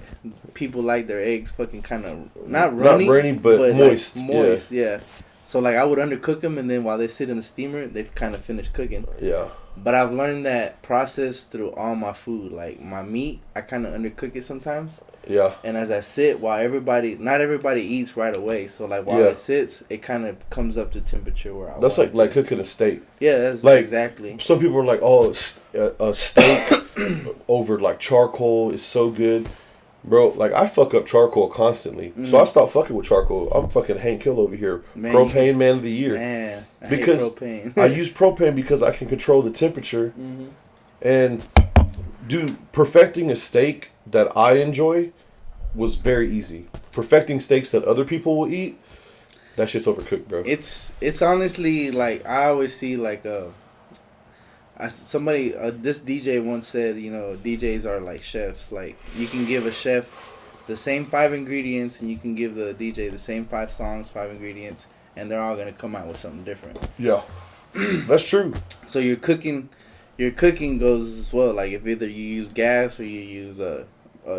[SPEAKER 1] people like their eggs fucking kind of not runny,
[SPEAKER 2] but moist.
[SPEAKER 1] Like, moist, yeah. So like I would undercook them, and then while they sit in the steamer, they've kind of finished cooking.
[SPEAKER 2] Yeah.
[SPEAKER 1] But I've learned that process through all my food. Like my meat, I kind of undercook it sometimes.
[SPEAKER 2] Yeah.
[SPEAKER 1] And as I sit, not everybody eats right away. So like while it sits, it kind of comes up to temperature where I.
[SPEAKER 2] That's like cooking a steak.
[SPEAKER 1] Yeah, that's
[SPEAKER 2] like
[SPEAKER 1] exactly.
[SPEAKER 2] Some people are like, "Oh, a steak over like charcoal is so good." Bro, like I fuck up charcoal constantly, so I stopped fucking with charcoal. I'm fucking Hank Hill over here, propane man of the year.
[SPEAKER 1] Man, I
[SPEAKER 2] because
[SPEAKER 1] hate propane.
[SPEAKER 2] I use propane because I can control the temperature, and perfecting a steak that I enjoy was very easy. Perfecting steaks that other people will eat, that shit's overcooked, bro.
[SPEAKER 1] It's honestly like I always see like this DJ once said, you know, DJs are like chefs. Like you can give a chef the same 5 ingredients, and you can give the DJ the same 5 songs, 5 ingredients, and they're all gonna come out with something different.
[SPEAKER 2] Yeah, that's true.
[SPEAKER 1] So your cooking goes as well. Like if either you use gas or you use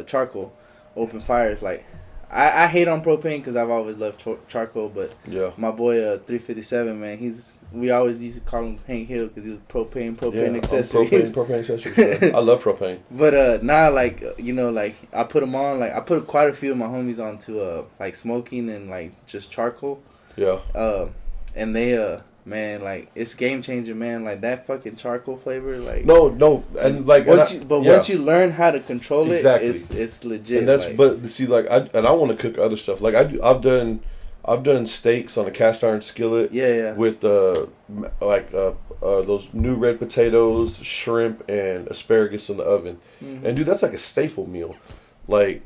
[SPEAKER 1] charcoal, open fires. Like I hate on propane because I've always loved charcoal, but my boy 357, man, we always used to call him Hank Hill because he was propane accessories.
[SPEAKER 2] Propane accessories. I love propane.
[SPEAKER 1] But now, like you know, like I put them on. Like I put quite a few of my homies onto like smoking and like just charcoal.
[SPEAKER 2] Yeah.
[SPEAKER 1] And they man, like it's game changing, man. Like that fucking charcoal flavor, like
[SPEAKER 2] no, and like
[SPEAKER 1] once you learn how to control it, it's legit.
[SPEAKER 2] And that's
[SPEAKER 1] like,
[SPEAKER 2] but see, like I want to cook other stuff. Like I've done steaks on a cast iron skillet.
[SPEAKER 1] Yeah.
[SPEAKER 2] With those new red potatoes, shrimp, and asparagus in the oven. And dude, that's like a staple meal. Like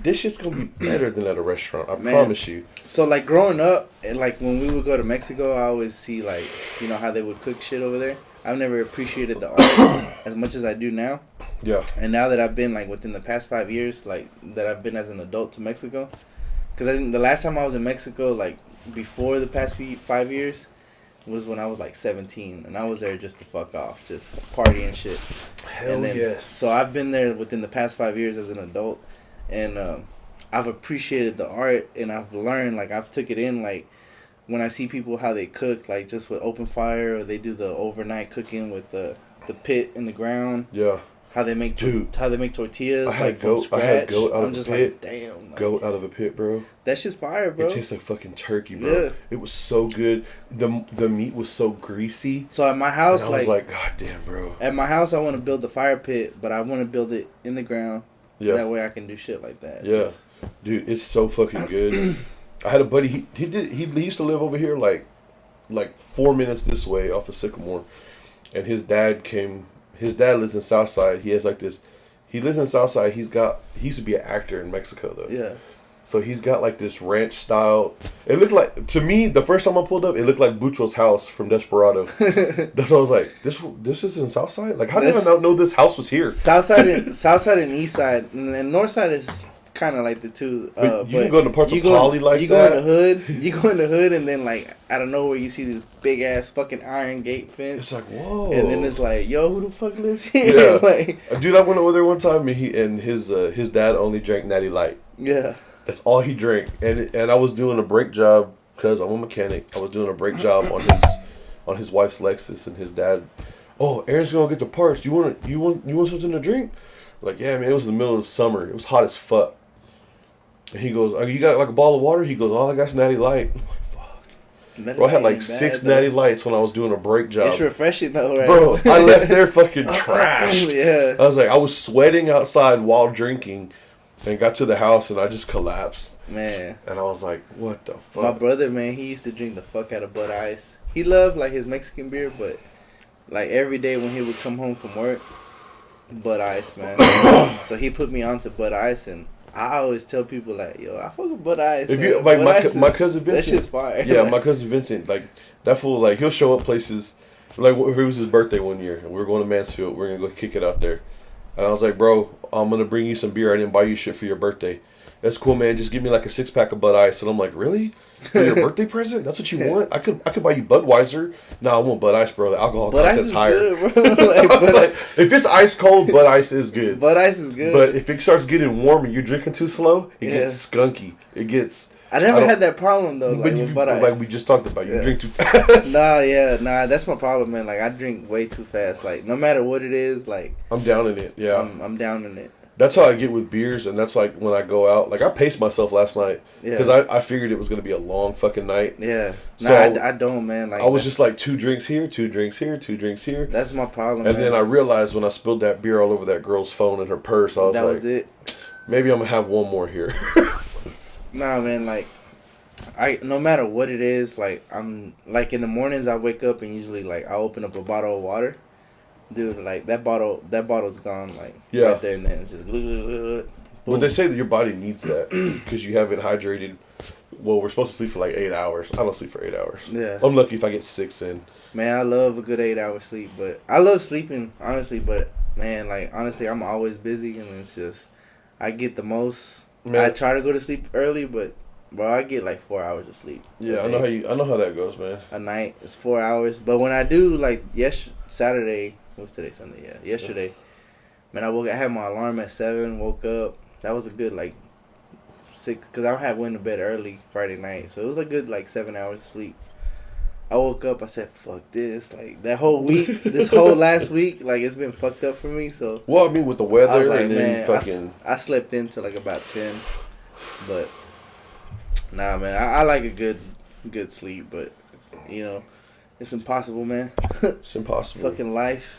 [SPEAKER 2] this shit's gonna be better than at a restaurant. I promise you.
[SPEAKER 1] So like growing up, and like when we would go to Mexico, I always see like, you know, how they would cook shit over there. I've never appreciated the art as much as I do now.
[SPEAKER 2] Yeah.
[SPEAKER 1] And now that I've been like within the past 5 years, like that I've been as an adult to Mexico, because I think the last time I was in Mexico, like before the past 5 years, was when I was like 17, and I was there just to fuck off, just party and shit.
[SPEAKER 2] Hell yes.
[SPEAKER 1] So I've been there within the past 5 years as an adult. And I've appreciated the art, and I've learned, like, I've took it in, like, when I see people how they cook, like, just with open fire, or they do the overnight cooking with the pit in the ground.
[SPEAKER 2] Yeah.
[SPEAKER 1] how they make tortillas.
[SPEAKER 2] I had
[SPEAKER 1] like
[SPEAKER 2] goat.
[SPEAKER 1] from scratch.
[SPEAKER 2] I had goat out
[SPEAKER 1] I'm
[SPEAKER 2] of
[SPEAKER 1] just
[SPEAKER 2] a pit.
[SPEAKER 1] like, damn. Like,
[SPEAKER 2] goat out of a pit, bro.
[SPEAKER 1] That shit's fire, bro.
[SPEAKER 2] It tastes like fucking turkey, bro. Yeah. It was so good. The meat was so greasy.
[SPEAKER 1] So at my house,
[SPEAKER 2] and I was like, God damn, bro.
[SPEAKER 1] At my house, I want to build the fire pit, but I want to build it in the ground.
[SPEAKER 2] Yeah.
[SPEAKER 1] That way I can do shit like that.
[SPEAKER 2] Yeah. Dude, it's so fucking good. I had a buddy. He used to live over here like 4 minutes this way off of Sycamore, and his dad came. His dad lives in Southside. He has like this. He lives in Southside. He used to be an actor in Mexico though.
[SPEAKER 1] Yeah. So
[SPEAKER 2] he's got like this ranch style. It looked like, to me, the first time I pulled up, it looked like Bucho's house from Desperado. That's why I was like, this is in Southside? Like, how did I not know this house was here?
[SPEAKER 1] Southside and Eastside, and Northside is kind of like the two.
[SPEAKER 2] But you can go into parts of Poly like that.
[SPEAKER 1] You go in the hood. You go in the hood, and then like out of nowhere, you see this big ass fucking iron gate fence.
[SPEAKER 2] It's like, whoa.
[SPEAKER 1] And then it's like, yo, who the fuck lives here? Yeah. Like,
[SPEAKER 2] dude, I went over there one time, and his dad only drank Natty Light.
[SPEAKER 1] Yeah.
[SPEAKER 2] That's all he drank, and I was doing a brake job because I'm a mechanic. I was doing a brake job on his wife's Lexus, and his dad, oh, Aaron's gonna get the parts. You want something to drink? Like, yeah, man. It was in the middle of the summer. It was hot as fuck. And he goes, oh, you got like a bottle of water? He goes, all I got's Natty Light. I'm like, fuck. Bro, I had like 6 Natty Lights when I was doing a brake job.
[SPEAKER 1] It's refreshing though, right?
[SPEAKER 2] Bro, I left there fucking trashed.
[SPEAKER 1] Yeah.
[SPEAKER 2] I was like, I was sweating outside while drinking. And got to the house and I just collapsed.
[SPEAKER 1] Man.
[SPEAKER 2] And I was like, what the fuck?
[SPEAKER 1] My brother, man, he used to drink the fuck out of Bud Ice. He loved like his Mexican beer, but like every day when he would come home from work, Bud Ice, man. So he put me onto Bud Ice, and I always tell people like, yo, I fuck with Bud Ice.
[SPEAKER 2] If you like my cousin Vincent,
[SPEAKER 1] that shit's fire.
[SPEAKER 2] Yeah, my cousin Vincent, like that fool, like he'll show up places. Like if it was his birthday one year, and we were going to Mansfield, we're gonna go kick it out there. And I was like, bro, I'm going to bring you some beer. I didn't buy you shit for your birthday. That's cool, man. Just give me like a 6-pack of Bud Ice. And I'm like, really? For your birthday present? That's what you want? I could buy you Budweiser. No, I want Bud Ice, bro. The alcohol content's higher. Good, bro. Like, I was like, if it's ice cold, Bud Ice is good.
[SPEAKER 1] Bud Ice is good.
[SPEAKER 2] But if it starts getting warm and you're drinking too slow, it gets skunky. It gets...
[SPEAKER 1] I never had that problem though, like with Bud Ice.
[SPEAKER 2] Like we just talked about, you drink too fast.
[SPEAKER 1] Nah, that's my problem, man. Like I drink way too fast. Like no matter what it is, like
[SPEAKER 2] I'm down in it. Yeah,
[SPEAKER 1] I'm down in it.
[SPEAKER 2] That's how I get with beers, and that's like when I go out. Like I paced myself last night because I figured it was gonna be a long fucking night.
[SPEAKER 1] Yeah,
[SPEAKER 2] so
[SPEAKER 1] I don't, man. Like
[SPEAKER 2] I was just like 2 drinks here, 2 drinks here, 2 drinks here.
[SPEAKER 1] That's my problem.
[SPEAKER 2] And then I realized when I spilled that beer all over that girl's phone and her purse, I was
[SPEAKER 1] that
[SPEAKER 2] like,
[SPEAKER 1] was it.
[SPEAKER 2] Maybe I'm gonna have one more here.
[SPEAKER 1] Nah, man. Like no matter what it is, like I'm like in the mornings I wake up and usually like I open up a bottle of water. Dude, like that bottle's gone, like right there and then just
[SPEAKER 2] Well, they say that your body needs that because you haven't hydrated. Well, we're supposed to sleep for like 8 hours. I don't sleep for 8 hours.
[SPEAKER 1] Yeah,
[SPEAKER 2] I'm lucky if I get 6 in.
[SPEAKER 1] Man, I love a good 8-hour sleep, but I love sleeping honestly. But man, like honestly, I'm always busy and it's just I get the most. Man. I try to go to sleep early, but bro, I get like 4 hours of sleep.
[SPEAKER 2] Yeah, I know how that goes, man.
[SPEAKER 1] A night is 4 hours, but when I do, like Saturday. What's today? Sunday. Yeah, yesterday. Man, I had my alarm at 7. Woke up. That was a good like 6, because I went to bed early Friday night, so it was a good like 7 hours of sleep. I woke up. I said, "Fuck this!" Like that whole week, this whole last week, like it's been fucked up for me. So
[SPEAKER 2] well, I mean, with the weather
[SPEAKER 1] like,
[SPEAKER 2] and then fucking,
[SPEAKER 1] I slept into like about 10, but nah, man, I like a good sleep, but you know, it's impossible, man.
[SPEAKER 2] It's impossible.
[SPEAKER 1] Fucking life.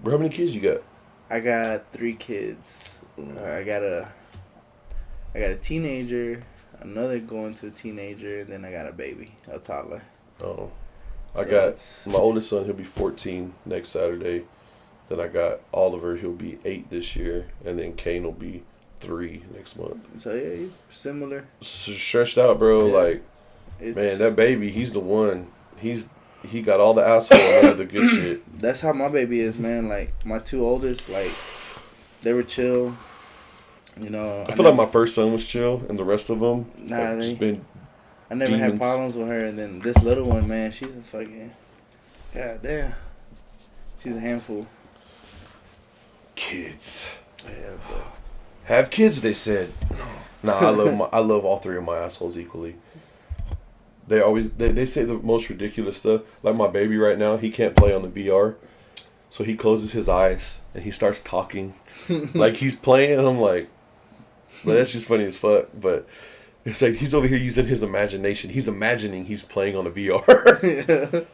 [SPEAKER 2] Bro, how many kids you got?
[SPEAKER 1] I got 3 kids. I got a teenager, another going to a teenager, and then I got a baby, a toddler.
[SPEAKER 2] Oh. I got my oldest son, he'll be 14 next Saturday. Then I got Oliver, he'll be 8 this year. And then Kane will be 3 next month.
[SPEAKER 1] So, yeah, similar.
[SPEAKER 2] Stretched out, bro. Yeah. Like, man, that baby, he's the one. He got all the asshole and none of the good shit.
[SPEAKER 1] That's how my baby is, man. Like, my 2 oldest, like, they were chill. You know.
[SPEAKER 2] I feel like my first son was chill, and the rest of them
[SPEAKER 1] I never
[SPEAKER 2] demons.
[SPEAKER 1] had problems with her, and then this little one, man, she's a fucking goddamn. She's a handful.
[SPEAKER 2] Kids.
[SPEAKER 1] Yeah, but
[SPEAKER 2] have kids, they said. Nah, I love all 3 of my assholes equally. They say the most ridiculous stuff. Like my baby right now, he can't play on the VR. So he closes his eyes and he starts talking like he's playing. And I'm like, but that's just funny as fuck. But it's like he's over here using his imagination. He's imagining he's playing on a VR.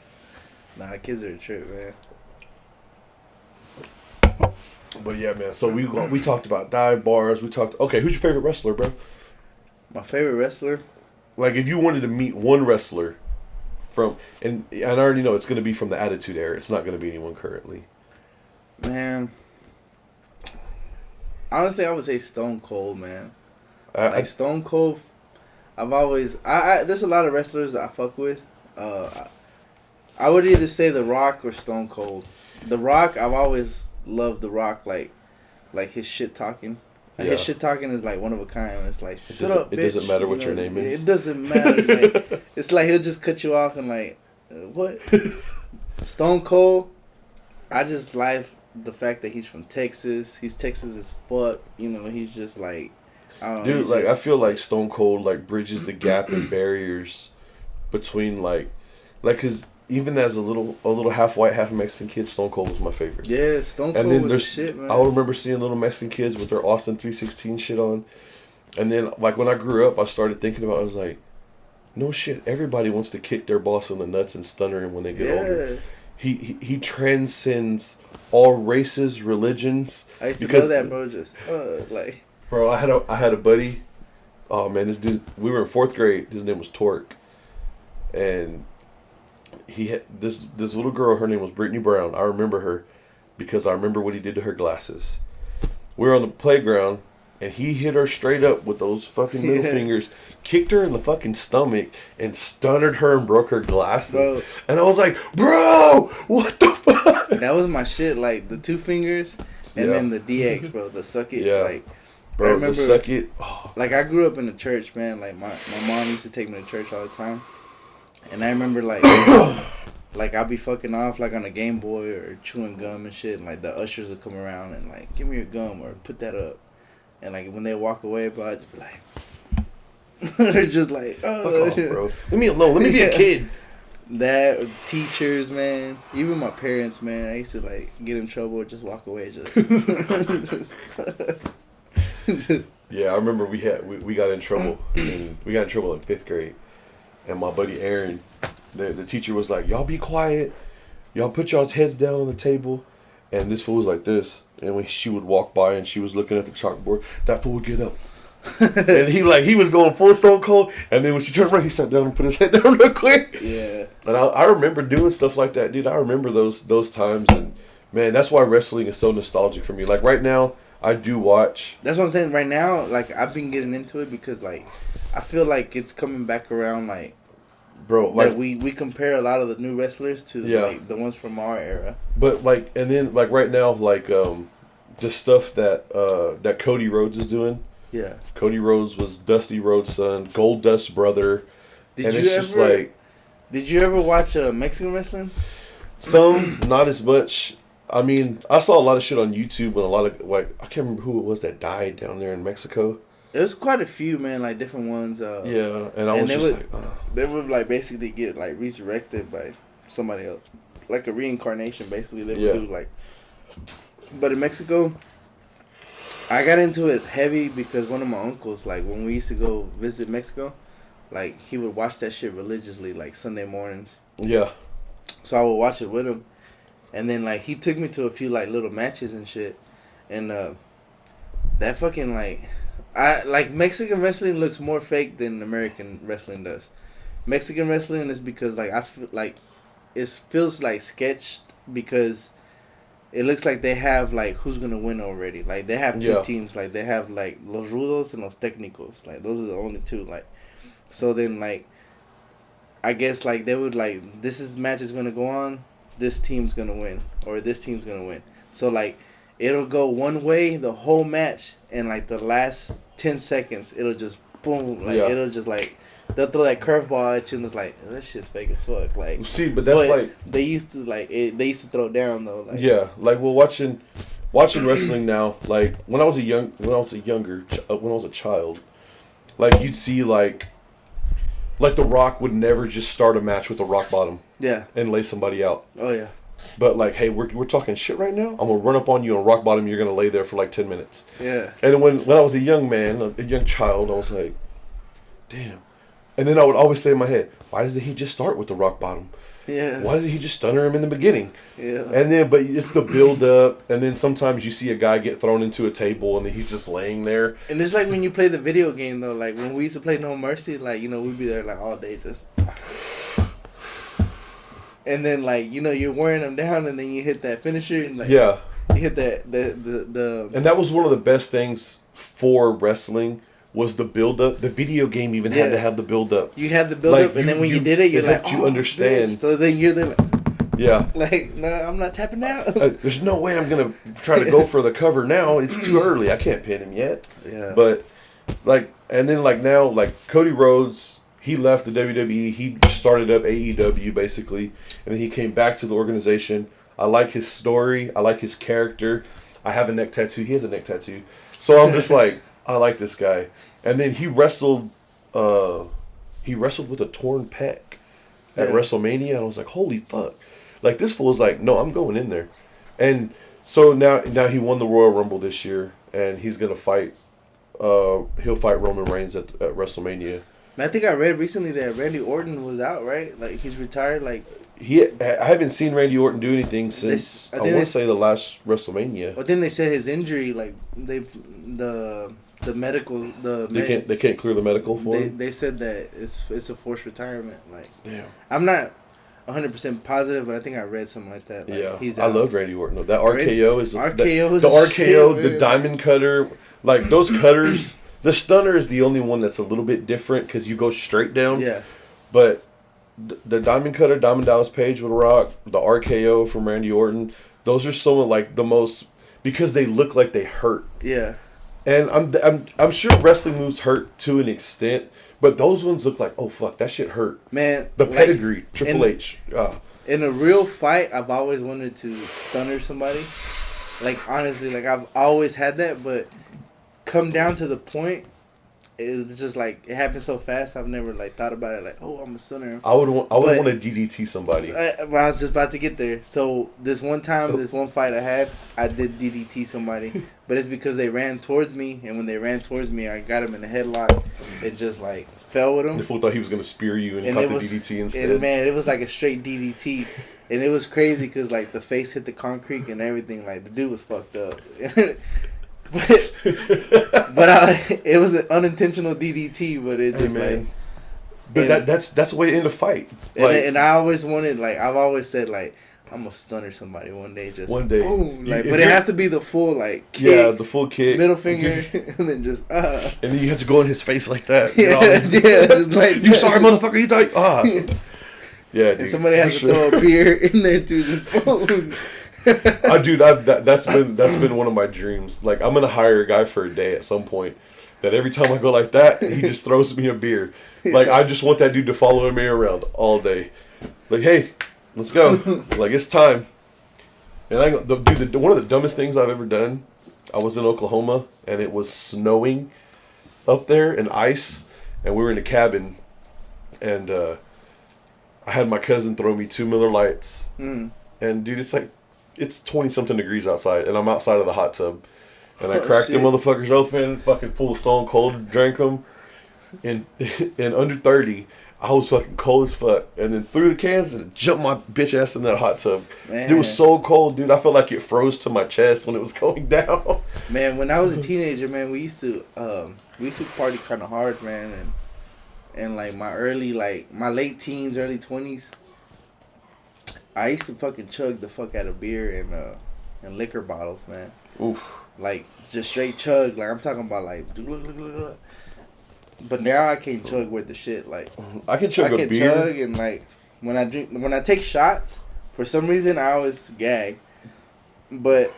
[SPEAKER 1] Nah, kids are a trip, man.
[SPEAKER 2] But yeah, man. So we talked about dive bars. Okay, who's your favorite wrestler, bro?
[SPEAKER 1] My favorite wrestler?
[SPEAKER 2] Like, if you wanted to meet one wrestler and I already know it's going to be from the Attitude Era. It's not going to be anyone currently.
[SPEAKER 1] Man. Honestly, I would say Stone Cold, man. Stone Cold, I've always... there's a lot of wrestlers that I fuck with. I would either say The Rock or Stone Cold. The Rock, I've always loved The Rock, like his shit talking. Yeah. His shit talking is like one of a kind. It's like, shut up, bitch.
[SPEAKER 2] It doesn't matter what your name is.
[SPEAKER 1] It doesn't matter. Like, it's like he'll just cut you off and like, what? Stone Cold, I just like the fact that he's from Texas. He's Texas as fuck. You know, he's just like, I don't know.
[SPEAKER 2] Dude, like, I feel like Stone Cold like bridges the gap and barriers between like, cause even as a little half white, half Mexican kid, Stone Cold was my favorite.
[SPEAKER 1] Yeah, Stone Cold was the shit, man.
[SPEAKER 2] I remember seeing little Mexican kids with their Austin 316 shit on. And then, like, when I grew up, I started thinking about it. I was like, no shit, everybody wants to kick their boss in the nuts and stun her when they get older. He transcends all races, religions.
[SPEAKER 1] I used to know that, bro. Just, like...
[SPEAKER 2] Bro, I had a buddy. Oh, man, this dude... We were in 4th grade. His name was Torque. And... he had this little girl. Her name was Brittany Brown. I remember her because I remember what he did to her glasses. We were on the playground and he hit her straight up with those fucking middle fingers, kicked her in the fucking stomach, and stunned her and broke her glasses. Bro. And I was like, bro, what the fuck?
[SPEAKER 1] That was my shit. Like the 2 fingers and then the DX, bro. The suck it.
[SPEAKER 2] Yeah.
[SPEAKER 1] Like,
[SPEAKER 2] bro, I remember, the suck it.
[SPEAKER 1] Oh. Like I grew up in the church, man. Like my mom used to take me to church all the time. And I remember, like, like, I'll be fucking off, like, on a Game Boy or chewing gum and shit. And, like, the ushers would come around and, like, give me your gum or put that up. And, like, when they walk away, bro, I'd just be like... they're just like, oh.
[SPEAKER 2] Fuck off, bro. Leave me alone. Let me be a kid.
[SPEAKER 1] That, teachers, man. Even my parents, man. I used to, like, get in trouble or just walk away. Just
[SPEAKER 2] Yeah, I remember we got in trouble. We got in trouble in 5th grade. And my buddy Aaron, the teacher was like, y'all be quiet. Y'all put y'all's heads down on the table. And this fool was like this. And when she would walk by and she was looking at the chalkboard, that fool would get up. And he was going full Stone Cold. And then when she turned around, he sat down and put his head down real quick.
[SPEAKER 1] Yeah.
[SPEAKER 2] And I remember doing stuff like that, dude. I remember those times. And, man, that's why wrestling is so nostalgic for me. Like, right now, I do watch.
[SPEAKER 1] That's what I'm saying. Right now, like, I've been getting into it because, like, I feel like it's coming back around, like,
[SPEAKER 2] bro, like
[SPEAKER 1] we compare a lot of the new wrestlers to like the ones from our era.
[SPEAKER 2] But like, and then like right now, like the stuff that Cody Rhodes is doing.
[SPEAKER 1] Yeah.
[SPEAKER 2] Cody Rhodes was Dusty Rhodes' son, Goldust's brother. Did
[SPEAKER 1] you ever watch Mexican wrestling?
[SPEAKER 2] Some, not as much. I mean, I saw a lot of shit on YouTube and a lot of like I can't remember who it was that died down there in Mexico.
[SPEAKER 1] It was quite a few, man, like different ones.
[SPEAKER 2] Yeah, and I was just like...
[SPEAKER 1] They would, like, basically get, like, resurrected by somebody else. Like a reincarnation, basically. They would do, like... But in Mexico, I got into it heavy because one of my uncles, like, when we used to go visit Mexico, like, he would watch that shit religiously, like, Sunday mornings.
[SPEAKER 2] Yeah.
[SPEAKER 1] So I would watch it with him. And then, like, he took me to a few, like, little matches and shit. And, that fucking, like... Mexican wrestling looks more fake than American wrestling does. Mexican wrestling is because, like, I feel like it feels like sketched because it looks like they have, like, who's gonna win already. Like, they have 2 teams. Like, they have, like, Los Rudos and Los Técnicos. Like, those are the only 2. Like, so then, like, I guess, like, they would, like, this match is gonna go on. This team's gonna win. Or this team's gonna win. So, like, it'll go one way the whole match, and like the last 10 seconds, it'll just boom, like it'll just like they'll throw that curveball at you, and it's like that shit's fake as fuck. Like,
[SPEAKER 2] see, but that's like
[SPEAKER 1] they used to they used to throw it down though. Like,
[SPEAKER 2] yeah, like well, watching wrestling now, like when I was a child, like you'd see like The Rock would never just start a match with a rock bottom,
[SPEAKER 1] yeah,
[SPEAKER 2] and lay somebody out.
[SPEAKER 1] Oh yeah.
[SPEAKER 2] But like, hey, we're talking shit right now. I'm gonna run up on you on rock bottom. You're gonna lay there for like 10 minutes.
[SPEAKER 1] Yeah.
[SPEAKER 2] And when I was a young man, a young child, I was like, damn. And then I would always say in my head, why doesn't he just start with the rock bottom?
[SPEAKER 1] Yeah.
[SPEAKER 2] Why doesn't he just stunner him in the beginning?
[SPEAKER 1] Yeah.
[SPEAKER 2] And then, but it's the build up, and then sometimes you see a guy get thrown into a table, and then he's just laying there.
[SPEAKER 1] And it's like when you play the video game though. Like when we used to play No Mercy, like we'd be there like all day just. And then like you're wearing them down, and then you hit that finisher, and like you hit that the. And
[SPEAKER 2] that was one of the best things for wrestling. Was the build up? The video game even had to have the build up.
[SPEAKER 1] You had the build up, and then when you did it, you're like,
[SPEAKER 2] you understand.
[SPEAKER 1] Bitch. So then you're there, like,
[SPEAKER 2] yeah.
[SPEAKER 1] Like, no, I'm not tapping out.
[SPEAKER 2] There's no way I'm gonna try to go for the cover now. It's too early. I can't pin him yet.
[SPEAKER 1] Yeah.
[SPEAKER 2] But like, and then like now, like Cody Rhodes, he left the WWE. He started up AEW basically, and then he came back to the organization. I like his story. I like his character. I have a neck tattoo. He has a neck tattoo. So I'm just like. I like this guy. And then he wrestled with a torn pec at WrestleMania, and I was like, holy fuck. Like, this fool was like, no, I'm going in there. And so now he won the Royal Rumble this year, and he's going to fight, he'll fight Roman Reigns at WrestleMania.
[SPEAKER 1] And I think I read recently that Randy Orton was out, right? Like, he's retired, like...
[SPEAKER 2] I haven't seen Randy Orton do anything since, I want to say, the last WrestleMania.
[SPEAKER 1] But then they said his injury, like, the medical,
[SPEAKER 2] they can't clear the medical for him.
[SPEAKER 1] They said that it's a forced retirement. Like,
[SPEAKER 2] damn.
[SPEAKER 1] I'm not 100% positive, but I think I read something like that. Like,
[SPEAKER 2] I love Randy Orton. That RKO is
[SPEAKER 1] the
[SPEAKER 2] RKO, the diamond cutter, like those cutters. The stunner is the only one that's a little bit different because you go straight down.
[SPEAKER 1] Yeah,
[SPEAKER 2] but the diamond cutter, Diamond Dallas Page with a rock, the RKO from Randy Orton. Those are some of like the most because they look like they hurt.
[SPEAKER 1] Yeah.
[SPEAKER 2] And I'm sure wrestling moves hurt to an extent, but those ones look like, oh fuck, that shit hurt.
[SPEAKER 1] Man,
[SPEAKER 2] the pedigree, Triple H.
[SPEAKER 1] In a real fight, I've always wanted to stunner somebody. Like honestly, like I've always had that, but come down to the point, it's just like it happened so fast. I've never like thought about it. Like, oh, I'm a stunner.
[SPEAKER 2] I would want to DDT somebody.
[SPEAKER 1] I was just about to get there. So this one fight I had, I did DDT somebody, but it's because they ran towards me, and when they ran towards me, I got him in a headlock. It just like fell with him.
[SPEAKER 2] The fool thought he was gonna spear you and caught the DDT instead.
[SPEAKER 1] And man, it was like a straight DDT, and it was crazy because like the face hit the concrete and everything. Like the dude was fucked up. It was an unintentional DDT, but it just like.
[SPEAKER 2] But that's the way to end a fight.
[SPEAKER 1] And I always wanted, like, I've always said, like, I'm gonna stunner somebody one day. Just
[SPEAKER 2] one day,
[SPEAKER 1] boom, like, but it has to be the full like kick,
[SPEAKER 2] yeah, the full kick,
[SPEAKER 1] middle finger, and then just
[SPEAKER 2] and then you have to go in his face like that.
[SPEAKER 1] Yeah, yeah, just like
[SPEAKER 2] you sorry motherfucker, you thought yeah, dude,
[SPEAKER 1] and somebody has to throw a beer in there too, just boom.
[SPEAKER 2] Dude, that's been one of my dreams. Like, I'm gonna hire a guy for a day at some point. That every time I go like that, he just throws me a beer. Like, I just want that dude to follow me around all day. Like, hey, let's go. Like, it's time. And dude, one of the dumbest things I've ever done. I was in Oklahoma and it was snowing up there and ice, and we were in a cabin, and I had my cousin throw me 2 Miller Lights, and dude, it's 20-something degrees outside, and I'm outside of the hot tub. And I cracked them motherfuckers open, fucking full of Stone Cold, drank them. In under 30, I was fucking cold as fuck. And then threw the cans and jumped my bitch ass in that hot tub. Man. It was so cold, dude. I felt like it froze to my chest when it was going down.
[SPEAKER 1] Man, when I was a teenager, man, we used to party kind of hard, man. And like my late teens, early 20s, I used to fucking chug the fuck out of beer and liquor bottles, man.
[SPEAKER 2] Oof.
[SPEAKER 1] Like, just straight chug. Like, I'm talking about, like, but now I can't chug with the shit. Like,
[SPEAKER 2] I can chug a beer.
[SPEAKER 1] Chug, and, like, when I take shots, for some reason, I always gag. But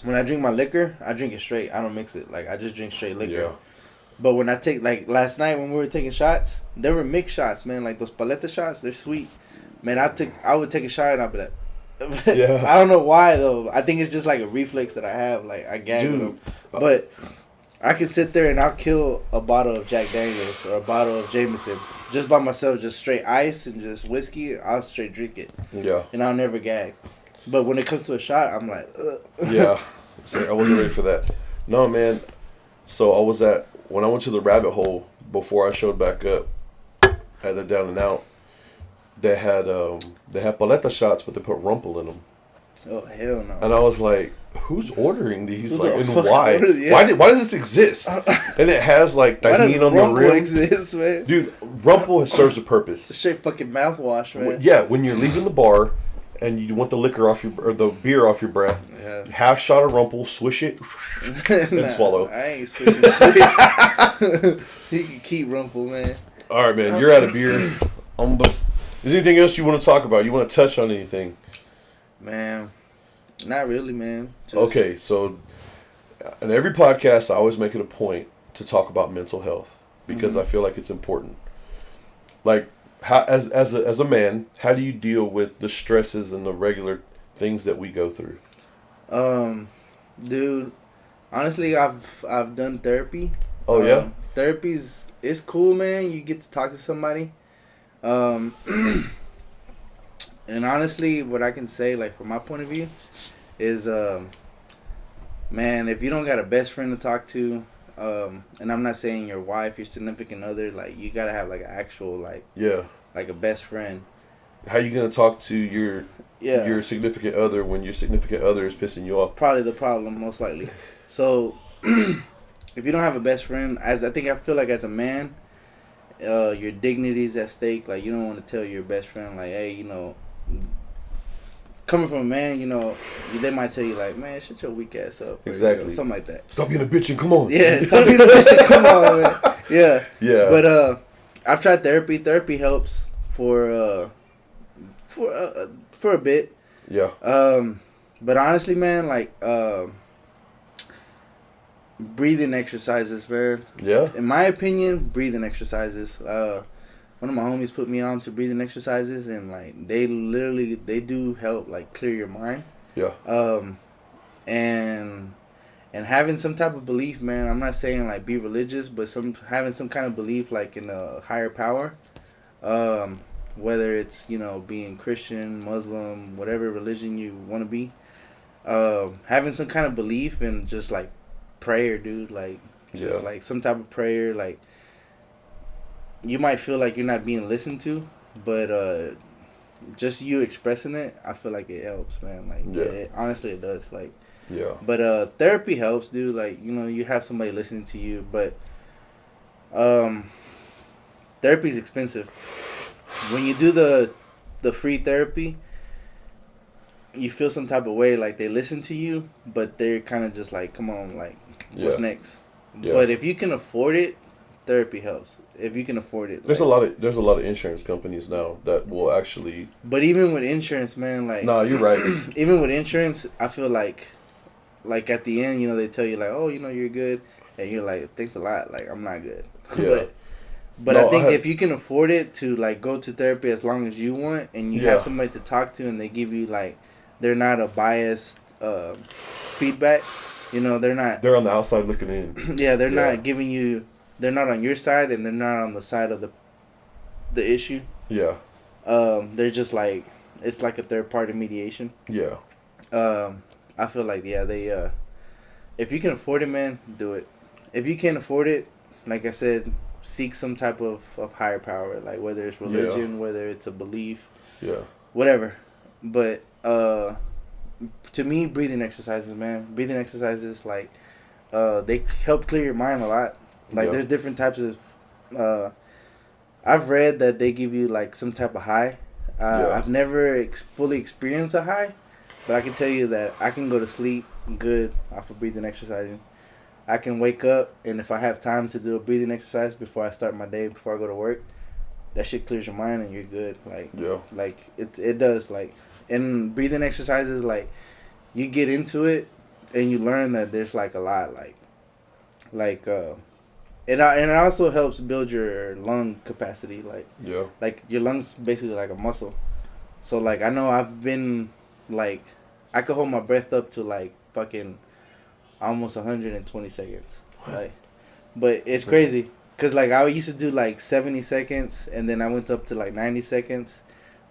[SPEAKER 1] when I drink my liquor, I drink it straight. I don't mix it. Like, I just drink straight liquor. Yeah. But when I take, like, last night when we were taking shots, they were mixed shots, man. Like, those paleta shots, they're sweet. Man, I would take a shot and I'd be like, yeah. I don't know why though. I think it's just like a reflex that I have. Like I gag with them. But I can sit there and I'll kill a bottle of Jack Daniels or a bottle of Jameson just by myself, just straight ice and just whiskey. I'll straight drink it.
[SPEAKER 2] Yeah.
[SPEAKER 1] And I'll never gag. But when it comes to a shot, I'm like, ugh.
[SPEAKER 2] Yeah. So I wasn't ready for that. No, man. So when I went to the rabbit hole before I showed back up at the Down and Out, they had paleta shots, but they put Rumple in them.
[SPEAKER 1] Oh, hell no.
[SPEAKER 2] And I was like, who's ordering these?
[SPEAKER 1] Who
[SPEAKER 2] Like,
[SPEAKER 1] the
[SPEAKER 2] and
[SPEAKER 1] fuck
[SPEAKER 2] why?
[SPEAKER 1] orders- yeah.
[SPEAKER 2] Why does this exist? And it has like
[SPEAKER 1] Why does
[SPEAKER 2] tahini on the
[SPEAKER 1] Rumple
[SPEAKER 2] rim.
[SPEAKER 1] exist, man?
[SPEAKER 2] Dude, Rumple serves a purpose.
[SPEAKER 1] Straight fucking mouthwash, man.
[SPEAKER 2] Yeah, when you're leaving the bar and you want the liquor off or the beer off your breath, half shot of Rumple, swish it, and swallow.
[SPEAKER 1] I ain't swishing shit. You can keep Rumple, man.
[SPEAKER 2] All right, man, you're out of beer. Is there anything else you want to talk about? You want to touch on anything?
[SPEAKER 1] Man, not really, man. Just...
[SPEAKER 2] Okay, so in every podcast, I always make it a point to talk about mental health because I feel like it's important. Like, how, as a man, how do you deal with the stresses and the regular things that we go through?
[SPEAKER 1] Dude, honestly, I've done therapy.
[SPEAKER 2] Oh yeah,
[SPEAKER 1] therapy's it's cool, man. You get to talk to somebody. And honestly, what I can say, like from my point of view, is man, if you don't got a best friend to talk to, and I'm not saying your wife, your significant other, like you gotta have like an actual like a best friend.
[SPEAKER 2] How you gonna talk to your significant other when your significant other is pissing you off?
[SPEAKER 1] Probably the problem, most likely. So, if you don't have a best friend, I feel like as a man, your dignity is at stake. Like you don't want to tell your best friend like, hey, coming from a man, they might tell you like, man, shut your weak ass up.
[SPEAKER 2] Exactly.
[SPEAKER 1] Or, something like that.
[SPEAKER 2] Stop being a bitch and come on.
[SPEAKER 1] Yeah, stop being a bitch and come on, man. Yeah.
[SPEAKER 2] Yeah.
[SPEAKER 1] But I've tried therapy. Therapy helps for a bit.
[SPEAKER 2] Yeah.
[SPEAKER 1] But honestly, man, like breathing exercises, man.
[SPEAKER 2] Yeah.
[SPEAKER 1] In my opinion, breathing exercises. One of my homies put me on to breathing exercises, and like they do help like clear your mind.
[SPEAKER 2] Yeah.
[SPEAKER 1] And having some type of belief, man. I'm not saying like be religious, but having some kind of belief like in a higher power. Whether it's being Christian, Muslim, whatever religion you want to be, having some kind of belief in just like prayer, dude. Like just like some type of prayer, like. You might feel like you're not being listened to, but just you expressing it, I feel like it helps, man. Like, honestly, it does. Like, But therapy helps, dude. Like, you have somebody listening to you, but therapy's expensive. When you do the free therapy, you feel some type of way. Like they listen to you, but they're kind of just like, come on, like, what's next? Yeah. But if you can afford it, therapy helps. If you can afford it,
[SPEAKER 2] there's a lot of insurance companies now that will actually.
[SPEAKER 1] But even with insurance, man, like.
[SPEAKER 2] No, you're right.
[SPEAKER 1] Even with insurance, I feel like at the end, they tell you like, oh, you're good, and you're like, thanks a lot, like I'm not good. Yeah. but I think if you can afford it to like go to therapy as long as you want, and you have somebody to talk to, and they give you like, they're not a biased feedback, they're not.
[SPEAKER 2] They're on the outside looking in.
[SPEAKER 1] Yeah, they're not giving you. They're not on your side, and they're not on the side of the issue. Yeah. They're just like, it's like a third party mediation. Yeah. I feel like they if you can afford it, man, do it. If you can't afford it, like I said, seek some type of higher power, like whether it's religion, whether it's a belief, whatever. But to me, breathing exercises, man, like they help clear your mind a lot. Like there's different types of. I've read that they give you like some type of high. I've never fully experienced a high, but I can tell you that I can go to sleep good off of breathing exercising. I can wake up, and if I have time to do a breathing exercise before I start my day, before I go to work, that shit clears your mind and you're good. Like like it does. Like, and breathing exercises, like you get into it and you learn that there's like a lot and it also helps build your lung capacity. Like your lungs basically like a muscle. So like I know I've been like I could hold my breath up to like fucking almost 120 seconds. Like, but it's crazy. Because, like, I used to do, like, 70 seconds, and then I went up to, like, 90 seconds.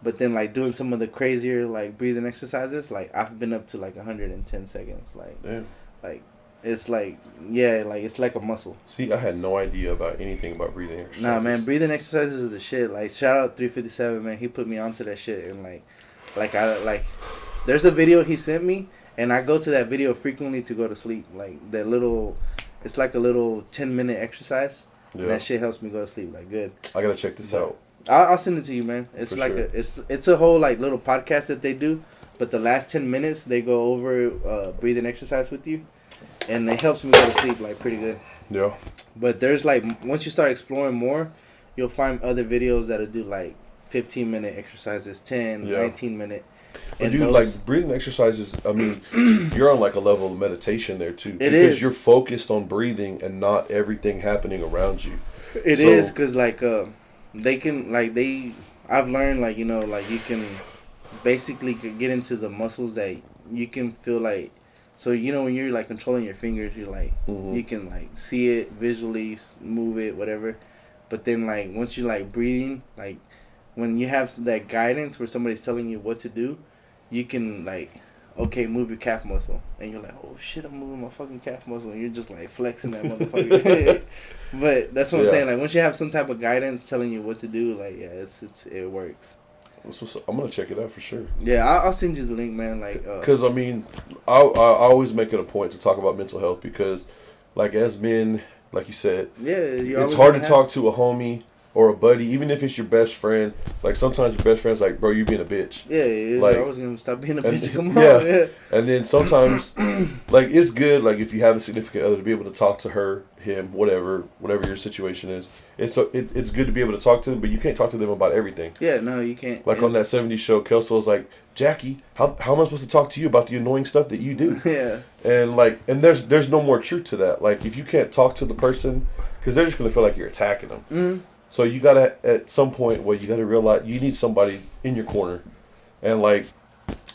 [SPEAKER 1] But then, like, doing some of the crazier, like, breathing exercises, like, I've been up to, like, 110 seconds. Like,
[SPEAKER 2] Damn.
[SPEAKER 1] Like, it's like, yeah, like, it's like a muscle.
[SPEAKER 2] See, I had no idea about anything about breathing exercises.
[SPEAKER 1] Nah, man, breathing exercises are the shit. Like, shout out 357, man. He put me onto that shit. And, there's a video he sent me, and I go to that video frequently to go to sleep. Like, that little, it's like a little 10-minute exercise. Yeah. That shit helps me go to sleep. Like, good.
[SPEAKER 2] I gotta check this out.
[SPEAKER 1] I'll send it to you, man. It's for like sure. It's a whole, like, little podcast that they do. But the last 10 minutes, they go over breathing exercise with you. And it helps me go to sleep, like, pretty good.
[SPEAKER 2] Yeah.
[SPEAKER 1] But there's, like, once you start exploring more, you'll find other videos that'll do, like, 15-minute exercises, 10, 19-minute.
[SPEAKER 2] But dude, like, breathing exercises, I mean, you're on, like, a level of meditation there, too.
[SPEAKER 1] Because
[SPEAKER 2] you're focused on breathing and not everything happening around you.
[SPEAKER 1] It is, because, like, they can, like, I've learned, like, you know, like, you can basically get into the muscles that you can feel, like, so, you know, when you're, like, controlling your fingers, you're, like, you can, like, see it visually, move it, whatever. But then, like, once you're, like, breathing, like, when you have that guidance where somebody's telling you what to do, you can, like, okay, move your calf muscle. And you're like, oh, shit, I'm moving my fucking calf muscle. And you're just, like, flexing that motherfucker. But that's what I'm saying. Like, once you have some type of guidance telling you what to do, like, yeah, it works.
[SPEAKER 2] I'm gonna check it out for sure.
[SPEAKER 1] Yeah, I'll send you the link, man. Like,
[SPEAKER 2] because I mean, I always make it a point to talk about mental health because, like, as men, like you said, it's hard to talk to a homie or a buddy, even if it's your best friend. Like, sometimes your best friend's like, bro, you being a bitch.
[SPEAKER 1] Yeah, like, I was gonna stop being a bitch. Come on,
[SPEAKER 2] yeah. And then sometimes, like, it's good, like, if you have a significant other, to be able to talk to her, him, whatever your situation is. It's good to be able to talk to them, but you can't talk to them about everything.
[SPEAKER 1] Yeah, no, you can't.
[SPEAKER 2] Like, on that 70s show, Kelso was like, Jackie, how am I supposed to talk to you about the annoying stuff that you do?
[SPEAKER 1] Yeah.
[SPEAKER 2] And, like, and there's no more truth to that. Like, if you can't talk to the person, because they're just going to feel like you're attacking them.
[SPEAKER 1] Mm-hmm.
[SPEAKER 2] So you got to, at some point, you got to realize you need somebody in your corner. And, like,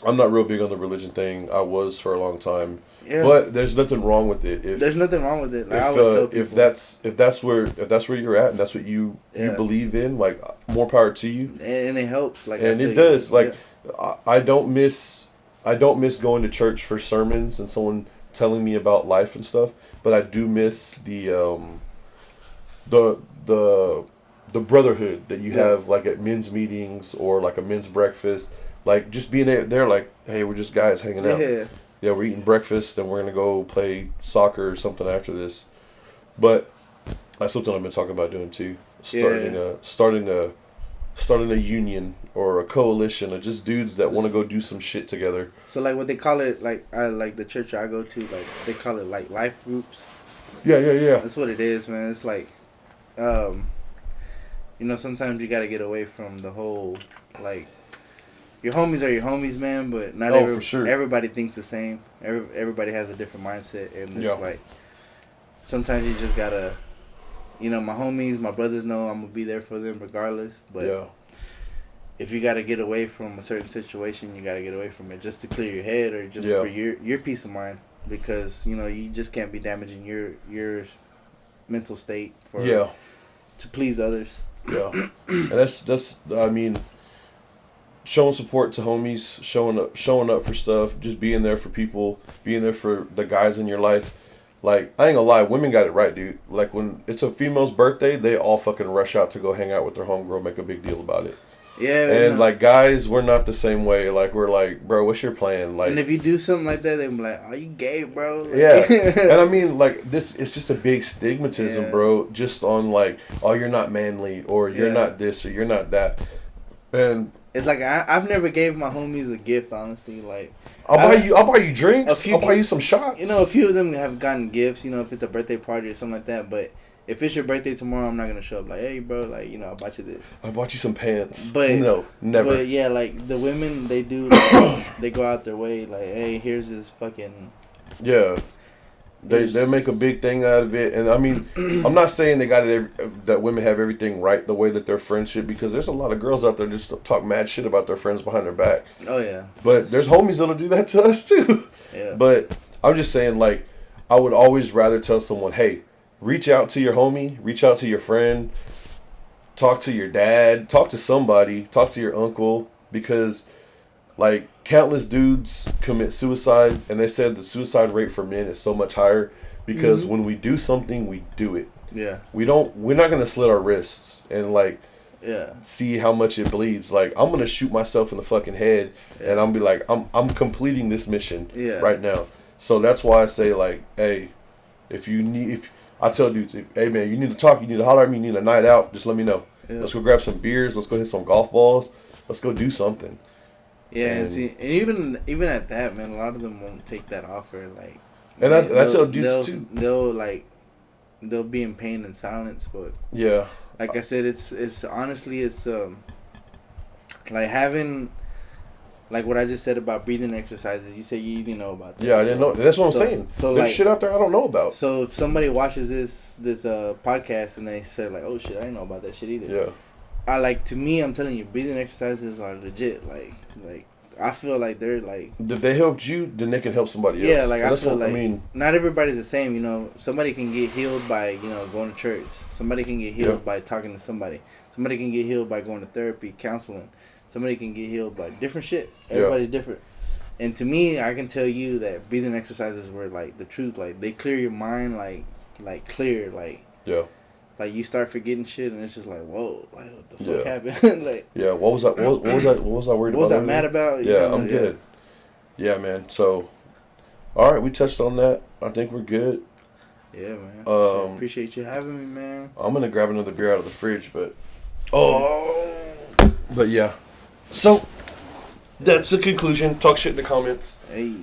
[SPEAKER 2] I'm not real big on the religion thing. I was for a long time. Yeah. But there's nothing wrong with it.
[SPEAKER 1] There's nothing wrong with it. Like, I always tell people.
[SPEAKER 2] If that's where you're at and that's what you believe in, like, more power to you.
[SPEAKER 1] And it helps. Like,
[SPEAKER 2] and it does. Like, I don't miss going to church for sermons and someone telling me about life and stuff. But I do miss the brotherhood that you have, like, at men's meetings or, like, a men's breakfast. Like, just being there, like, hey, we're just guys hanging out. Yeah, we're eating breakfast and we're going to go play soccer or something after this. But that's something I've been talking about doing, too. Starting a union or a coalition of just dudes that want to go do some shit together.
[SPEAKER 1] So, like, what they call it, like the church I go to, like, they call it, like, life groups.
[SPEAKER 2] Yeah.
[SPEAKER 1] That's what it is, man. It's like, you know, sometimes you got to get away from the whole, like, your homies are your homies, man, but not
[SPEAKER 2] for sure.
[SPEAKER 1] Everybody thinks the same. Everybody has a different mindset, and it's like, sometimes you just got to, you know, my homies, my brothers know I'm going to be there for them regardless, but if you got to get away from a certain situation, you got to get away from it just to clear your head or just for your peace of mind, because, you know, you just can't be damaging your mental state to please others.
[SPEAKER 2] Yeah. And that's I mean, showing support to homies, showing up for stuff, just being there for people, being there for the guys in your life. Like, I ain't gonna lie, women got it right, dude. Like, when it's a female's birthday, they all fucking rush out to go hang out with their homegirl, make a big deal about it.
[SPEAKER 1] Yeah.
[SPEAKER 2] And, like, guys, we're not the same way. Like, we're like, bro, what's your plan? Like,
[SPEAKER 1] and if you do something like that, they be like, oh, you gay, bro. Like,
[SPEAKER 2] yeah. And I mean, like, it's just a big stigmatism, bro, just on, like, oh, you're not manly, or you're not this, or you're not that. And
[SPEAKER 1] it's like, I've never gave my homies a gift, honestly. Like,
[SPEAKER 2] I'll buy you drinks. I'll buy you some shots.
[SPEAKER 1] You know, a few of them have gotten gifts, you know, if it's a birthday party or something like that. But if it's your birthday tomorrow, I'm not going to show up like, hey, bro, like, you know, I bought you this.
[SPEAKER 2] I bought you some pants.
[SPEAKER 1] But
[SPEAKER 2] no, never.
[SPEAKER 1] But, yeah, like, the women, they do, like, they go out their way, like, hey, here's this fucking...
[SPEAKER 2] Yeah. They make a big thing out of it. And, I mean, I'm not saying they got it that women have everything right the way that their friends should, because there's a lot of girls out there just talk mad shit about their friends behind their back.
[SPEAKER 1] Oh, yeah.
[SPEAKER 2] But there's homies that'll do that to us, too.
[SPEAKER 1] Yeah.
[SPEAKER 2] But I'm just saying, like, I would always rather tell someone, hey, reach out to your homie, reach out to your friend, talk to your dad, talk to somebody, talk to your uncle, because like countless dudes commit suicide, and they said the suicide rate for men is so much higher because when we do something, we do it.
[SPEAKER 1] Yeah.
[SPEAKER 2] We're not gonna slit our wrists and like see how much it bleeds. Like I'm gonna shoot myself in the fucking head and I'm be like, I'm completing this mission right now. So that's why I say like, hey, if I tell dudes, hey man, you need to talk, you need to holler at me, you need a night out, just let me know. Yeah. Let's go grab some beers, let's go hit some golf balls, let's go do something.
[SPEAKER 1] Yeah, and even at that, man, a lot of them won't take that offer. Like,
[SPEAKER 2] and that's how dudes too.
[SPEAKER 1] They'll be in pain and silence, but like I said, it's honestly like having, like what I just said about breathing exercises. You say you didn't know about that.
[SPEAKER 2] Yeah, I didn't know. That's what I'm saying. So there's shit out there I don't know about.
[SPEAKER 1] So if somebody watches this podcast and they say like, oh shit, I didn't know about that shit either.
[SPEAKER 2] Yeah.
[SPEAKER 1] To me, I'm telling you, breathing exercises are legit. Like I feel like they're like.
[SPEAKER 2] If they helped you, then they can help somebody else.
[SPEAKER 1] Yeah, like I feel like not everybody's the same. You know, somebody can get healed by going to church. Somebody can get healed by talking to somebody. Somebody can get healed by going to therapy, counseling. Somebody can get healed by different shit. Everybody's different. And to me, I can tell you that breathing exercises were like the truth. Like they clear your mind, like clear, like.
[SPEAKER 2] Yeah.
[SPEAKER 1] Like you start forgetting shit, and it's just like, whoa, like what the fuck happened? Like,
[SPEAKER 2] what was I worried about?
[SPEAKER 1] What was I mad about?
[SPEAKER 2] I'm good. Yeah, man. So, all right, we touched on that. I think we're good.
[SPEAKER 1] Yeah, man. Appreciate you having me, man.
[SPEAKER 2] I'm gonna grab another beer out of the fridge, but yeah. So that's the conclusion. Talk shit in the comments.
[SPEAKER 1] Hey.